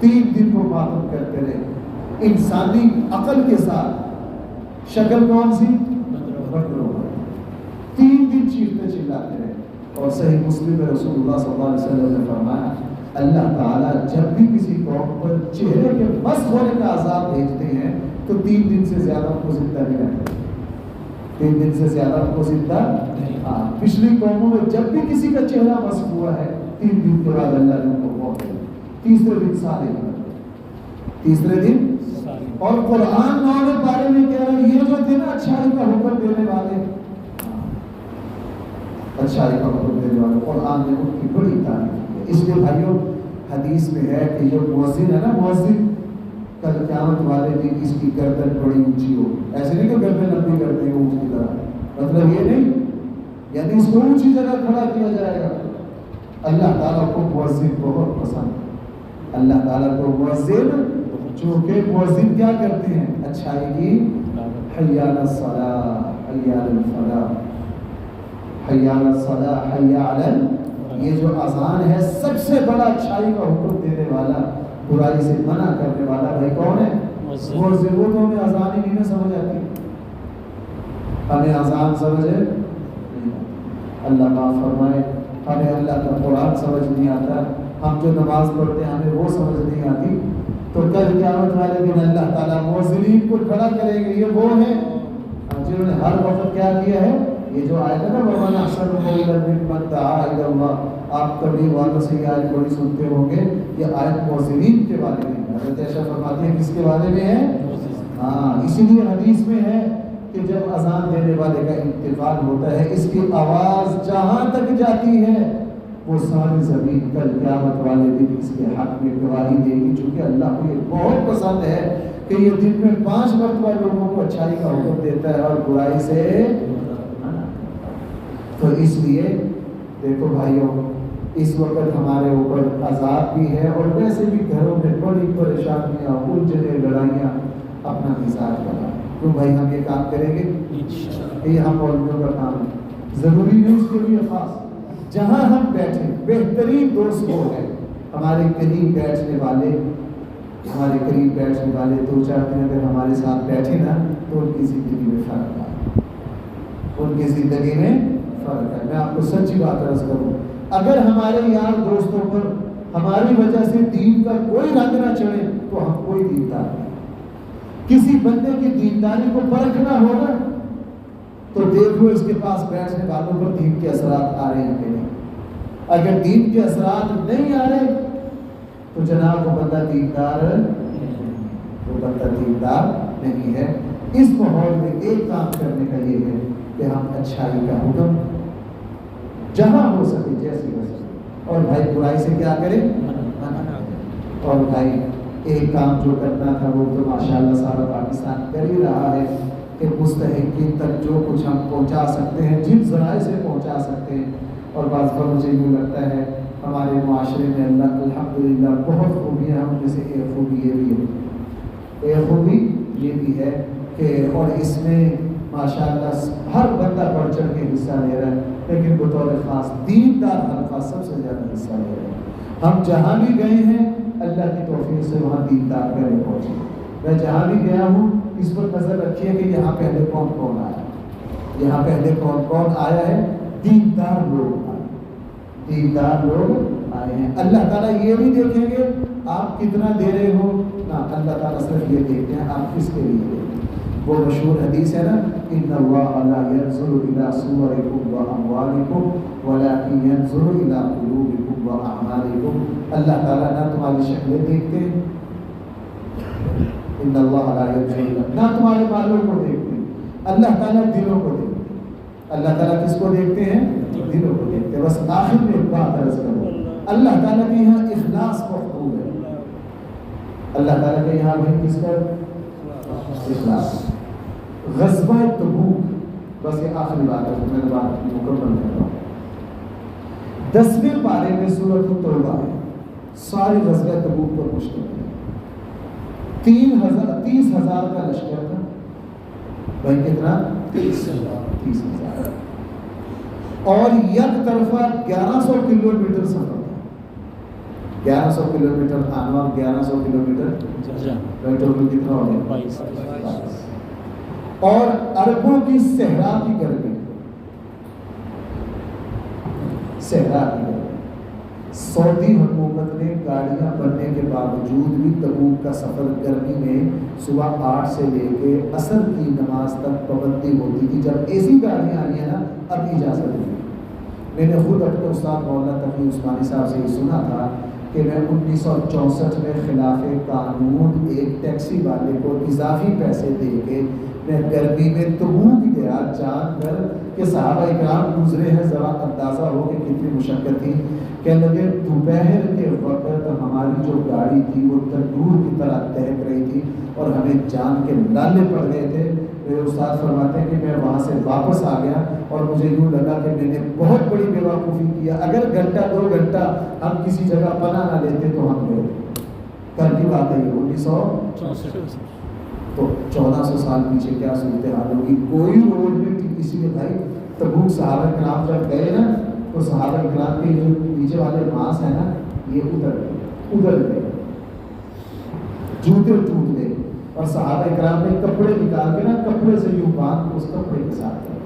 3 دن وہ ماتم کرتے رہے انسانی عقل کے ساتھ. شکل کون سی؟ بندروں والی. 3 دن چیختے چلاتے رہے. اور صحیح مسلم میں رسول اللہ صلی اللہ علیہ وسلم نے فرمایا اللہ تعالیٰ جب بھی کسی قوم پر چہرے کے مسخ ہونے کا عذاب بھیجتے ہیں تو 3 دن سے زیادہ ان کو زندہ نہیں رہتے. 3 دن سے زیادہ ان کو زندہ. پچھلی قوموں میں جب بھی کسی کا چہرہ مسخ ہوا ہے 3 دن کے بعد اللہ نے ان کو موت دی. تیسرے دن سارے تیسرے دن. اور قرآن والے بارے میں کہہ رہا ہے یہ جو تھے نا اچھائی کا حکم دینے والے، اچھائی کا حکم دینے والے، قرآن نے ان کی بڑی تعریف کی. اس لیے بھائیوں حدیث میں ہے کہ یہ مؤذن ہے نا، مؤذن کل قیامت والے دن اس کی گردن بڑی اونچی ہو. ایسے نہیں کہ گردن لمبی کر دیں گے اونچ کی طرح، مطلب یہ نہیں، یعنی اس کو اونچی جگہ کھڑا کیا جائے گا. اللہ تعالیٰ کو مؤذن بہت پسند ہے. اللہ تعالیٰ کو مؤذن، چونکہ مؤذن کیا کرتے ہیں؟ اچھائی کی حی علی الصلاۃ، حی علی الفلاح، حی علی الصلاۃ، حی علی. یہ جو اذان ہے سب سے بڑا اچھائی کا حکم دینے والا، برائی سے منع کرنے والا بھائی کون ہے؟ مؤذن. وہ تو ہمیں اذان ہی نہیں سمجھ آتی، ہمیں اذان سمجھ ہے اللہ معاف فرمائے، ہمیں اللہ کا قرآن سمجھ نہیں آتا، ہم جو نماز پڑھتے ہیں ہمیں وہ سمجھ نہیں آتی. تو کل قیامت والے دن اللہ تعالیٰ مؤذنین کو کھڑا کریں گے. یہ وہ ہیں جنہوں نے ہر وقت کیا کیا ہے؟ یہ جو آیت ہے نا وَمَنْ أَحْسَنُ قَوْلًا مِمَّنْ دَعَا إِلَى اللَّهِ، آپ تبلیغ والوں سے یہ آیت بڑی سنتے ہوں گے. یہ آیت مؤذنین کے بارے میں حضرت عائشہ فرماتی ہے کس کے بارے میں ہے؟ ہاں، اسی لیے حدیث میں ہے کہ جب اذان دینے والے کا انتقال ہوتا ہے اس کی آواز جہاں تک جاتی ہے وہ ساری زمین کل قیامت والے دن اس کے حق میں گواہی دے گی. چونکہ اللہ کو یہ بہت پسند ہے کہ یہ دن میں 5 مرتبہ لوگوں کو اچھائی کا حکم دیتا ہے اور برائی سے. تو اس لیے دیکھو بھائیوں اس وقت ہمارے اوپر عذاب بھی ہے اور ویسے بھی گھروں میں بڑی پریشانیاں، الجھنیں، لڑائیاں اپنا مزاج بنا. تو بھائی ہم یہ کام کریں گے، یہ ہم مولویوں کا کام ہے. ضروری نہیں اس کے لیے خاص جہاں ہم بیٹھیں بہترین دوست وہ ہے ہمارے قریب بیٹھنے والے. ہمارے قریب بیٹھنے والے 2-4 دن اگر ہمارے ساتھ بیٹھے نا تو ان کی زندگی میں فرق آئے، ان کی زندگی میں فرق ہے. میں آپ کو سچی بات عرض کروں، اگر ہمارے یار دوستوں پر ہماری وجہ سے دین کا کوئی رنگ نہ چڑھے تو ہم کوئی دیندار نہیں. کسی بندے کی دینداری کو پرکھنا ہوگا تو دیکھ لو اس کے پاس بیٹھنے والوں پر دین کے اثرات آ رہے ہیں کہ نہیں. اگر دین کے اثرات نہیں آ رہے تو جناب وہ بندہ دیندار نہیں ہے. اس ماحول میں ایک کام کرنے کا یہ ہے کہ ہم اچھائی کا حکم جہاں ہو سکے جیسے ہو سکے، اور بھائی برائی سے کیا کریں؟ اور بھائی ایک کام جو کرنا تھا وہ تو ماشاءاللہ سارا پاکستان کر ہی رہا ہے کہ مستحقین تک جو کچھ ہم پہنچا سکتے ہیں جن ذرائع سے پہنچا سکتے ہیں. اور بعض پر مجھے یوں لگتا ہے ہمارے معاشرے میں اللہ الحمدللہ بہت خوبیاں ہیں. ہم میں سے ایک خوبی یہ بھی ہے کہ اور اس میں ماشاءاللہ ہر بندہ بڑھ چڑھ کے حصہ لے رہا ہے، لیکن بطور خاص دیندار حلقہ سب سے زیادہ حصہ لے رہا ہے. ہم جہاں بھی گئے ہیں اللہ کی توفیق سے وہاں دیندار گھر پہنچے. میں جہاں بھی گیا ہوں اس پر نظر رکھیے کہ یہاں پہلے کون کون آیا، یہاں پہلے کون کون آیا ہے؟ دیندار لوگ آئے، دیندار لوگ آئے ہیں. اللہ تعالیٰ یہ نہیں دیکھیں گے آپ کتنا دے رہے ہو، نہ اللہ تعالیٰ صرف یہ دیکھتے ہیں آپ کس کے لیے دے. وہ مشہور حدیث ہے نا ان اللہ لا ينظر الى صورکم واموالکم ولکن ينظر الى قلوبکم واعمالکم. اللہ تعالیٰ نہ تمہاری شکلیں دیکھتے ہیں، ان اللہ لا ينظر، نہ تمہارے مالوں کو دیکھتے ہیں، اللہ تعالیٰ دلوں کو دیکھتے ہیں. اللہ تعالیٰ کس کو دیکھتے ہیں؟ دلوں کو دیکھتے ہیں. بس آخر میں ایک بات عرض کروں، اللہ تعالیٰ کے یہاں اخلاص مطلوب ہے. اللہ تعالیٰ کے یہاں بھی کس کا اخلاص. غزوہ تبوک بس یہ آخری بات ہے، میں نے بات مکمل کر رہا ہوں۔ 10ویں پارے میں سورۃ التوبہ ہے، ساری غزوہ تبوک پر مشتمل ہے۔ 30,000 کا لشکر تھا بھائی، کتنا؟ 30,000 اور یک طرفہ 1100 کلومیٹر سفر تھا۔ 1100 کلومیٹر آنا اور 1100 کلومیٹر ٹوٹل کتنا ہو گیا؟ 22۔ اور عربوں کی صحرا کی گرمی، صحرا کی گرمی، سعودی حکومت نے گاڑیاں بننے کے باوجود بھی تبوک کا سفر گرمی میں صبح 8 سے لے کے عصر کی نماز تک پابندی ہوتی تھی۔ جب ایسی گاڑیاں آئی ہیں نا، اب اجازت نہیں۔ میں نے خود اپنے استاد مولانا تقی عثمانی صاحب سے یہ سنا تھا کہ میں 1964 میں خلاف قانون ایک ٹیکسی والے کو اضافی پیسے دے کے میں گرمی میں تبوک گیا، جان کر کہ صحابہ اکرام گزرے ہیں، ذرا اندازہ ہو کہ کتنی مشقت تھی۔ کہنے لگے دوپہر کے وقت ہماری جو گاڑی تھی وہ تندور کی طرح دہک رہی تھی اور ہمیں جان کے لالے پڑ گئے تھے۔ میرے استاد فرماتے ہیں کہ میں وہاں سے واپس آ گیا اور مجھے یوں لگا کہ میں نے بہت بڑی بیوقوفی کیا، اگر گھنٹہ 2 گھنٹہ ہم کسی جگہ پناہ نہ لیتے تو ہم گئے۔ کل کی بات ہے یہ 1964، تو 1400 سال پیچھے کیا صورتحال ہوگی؟ کوئی روڈ نہیں تھی، اسی لیے بھائی تبوک صحابہ کرام جب گئے نا تو صحابہ کرام کے جو نیچے والے ماس ہیں نا، یہ ادھر گئے، جوتے ٹوٹ گئے، اور صحابہ کرام نے کپڑے نکال کے نا کپڑے سے یوں باندھ اس کپڑے کے ساتھ گئے،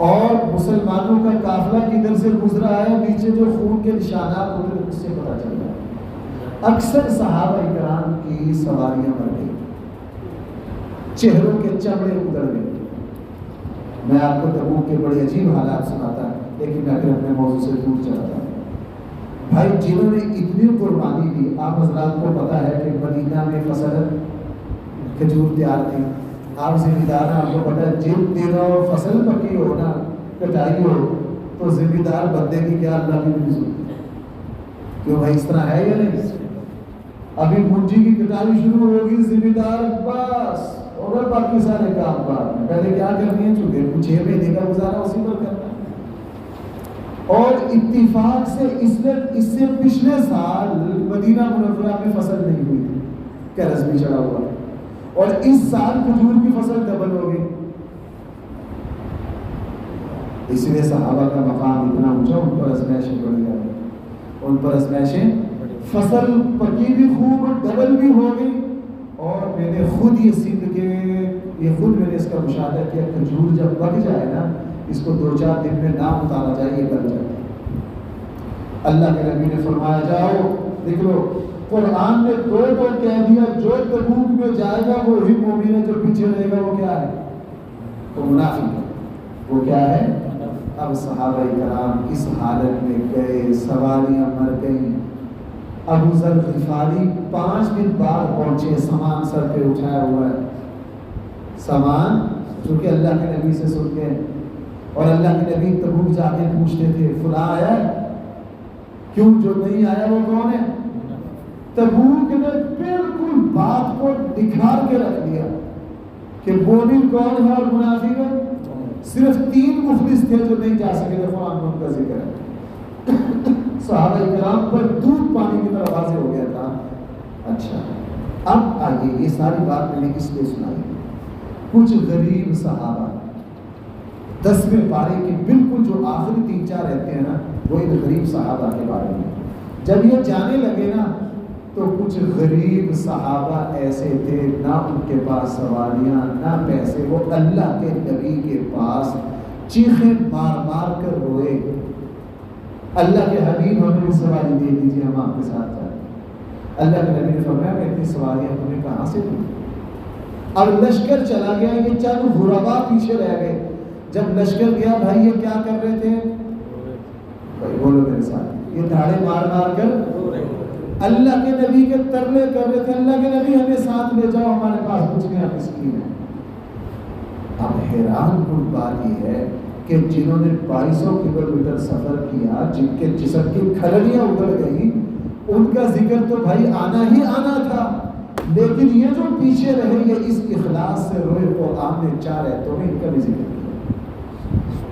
اور مسلمانوں کا قافلہ کدھر سے گزرا ہے، نیچے جو خون کے نشانات ہوتے ہیں اس سے پتہ چل رہا ہے۔ اکثر صحابہ کرام کی سواریاں مر گئی، چہروں کے چمڑے اتر گئے۔ میں آپ کو تبوک کے بڑے عجیب حالات سناتا، لیکن میں پھر اپنے موضوع سے دور چلا تھا۔ بھائی جنہوں نے اتنی قربانی دی، آپ حضرات کو پتا ہے کہ مدینہ میں فصل کھجور تیار تھی، آپ ذمہ دار ہیں، آپ کو پتا ہے جن دنوں فصل پکی ہو نا، کٹائی ہو، تو ذمہ دار بندے کی کیا اللہ کی بھی ضرورت ہے۔ کیوں بھائی اس طرح ہے یا نہیں؟ ابھی منجی کی کٹائی شروع ہوگی، ذمہ دار بس، اور باقی سارے کام بعد میں، پہلے کیا کرنی ہے؟ چونکہ 6 مہینے کا گزارا اسی پر کرنا ہے۔ اور اتفاق سے اس سے پچھلے سال مدینہ منورہ میں فصل نہیں ہوئی تھی، قرض بھی چڑھا ہوا ہے، اور اس سال کھجور کی فصل ڈبل ہو گئی۔ اس لیے صحابہ کا مقام اتنا اونچا، ان پر آزمائشیں بڑھ گئی، ان پر آزمائشیں، فصل پکی بھی خوب، ڈبل بھی ہو گئی۔ اور میں نے خود یہ سندھ کے، یہ خود میں نے اس کا مشاہدہ کیا، کھجور جب پک جائے نا، اس کو 2-4 دن میں نہ اتارا جائے، یہ گل جاتا ہے۔ اللہ کے نبی نے فرمایا جاؤ دیکھ لو، قرآن نے 2 کہہ دیا، جو تبوک میں جائے گا وہی مومن ہے، جو پیچھے رہے گا وہ کیا ہے؟ وہ منافق ہے۔ وہ کیا ہے؟ اب صحابہ کرام اس حالت میں گئے، سواریاں مر گئیں۔ ابو ذر غفاری 5 دن بعد پہنچے، سامان سر پہ اٹھایا ہوا ہے، سامان جو کہ اللہ کے نبی سے سن کے، اور اللہ کے نبی تبوک جا کے پوچھتے تھے فلاں آیا ہے؟ کیوں جو نہیں آیا وہ کون ہے؟ تبوک نے بالکل بات کو نکھار کے رکھ دیا کہ مومن کون ہے اور منافق ہے۔ صرف 3 مخلص تھے جو نہیں جا سکے تھے، قرآن میں ان کا ذکر ہے۔ صحابہ کرام پر دودھ پانی کی طرح واضح ہو گیا تھا۔ اچھا اب آئیے، یہ ساری بات میں نے اس لیے سنائی، کچھ غریب صحابہ 10ویں پارے کے بالکل جو آخری 3-4 رہتے ہیں نا، وہ ان غریب صحابہ کے بارے میں جب یہ جانے لگے نا، تو کچھ غریب صحابہ ایسے تھے، نہ ان کے پاس سواریاں نہ پیسے، وہ اللہ کے نبی کے پاس چیخیں مار مار کر روئے، اللہ کے حبیب ہمیں سواری دے دیجیے، ہم آپ کے ساتھ جائیں۔ اللہ کے نبی نے فرمایا کہ اتنی سواریاں تمہیں کہاں سے دی؟ اب لشکر چلا گیا، یہ چند غربا پیچھے رہ گئے۔ جب لشکر گیا، بھائی یہ کیا کر رہے تھے؟ بھائی بولو میرے ساتھ، یہ دھاڑے مار مار کر اللہ کے نبی کے ترلے کر رہے تھے، اللہ کے نبی ہمیں ساتھ لے جاؤ، ہمارے پاس کچھ نہیں، آپ مسکین ہیں۔ اب حیران کن بات یہ ہے کہ جنہوں نے 2200 کلومیٹر سفر کیا، جن کے جسم کی کھلڑیاں اگڑ گئی، ان کا ذکر تو بھائی آنا ہی آنا تھا، لیکن یہ جو پیچھے رہے، یہ اس اخلاص سے روئے، قرآن نے 4 آیتوں میں ان کا بھی ذکر کیا۔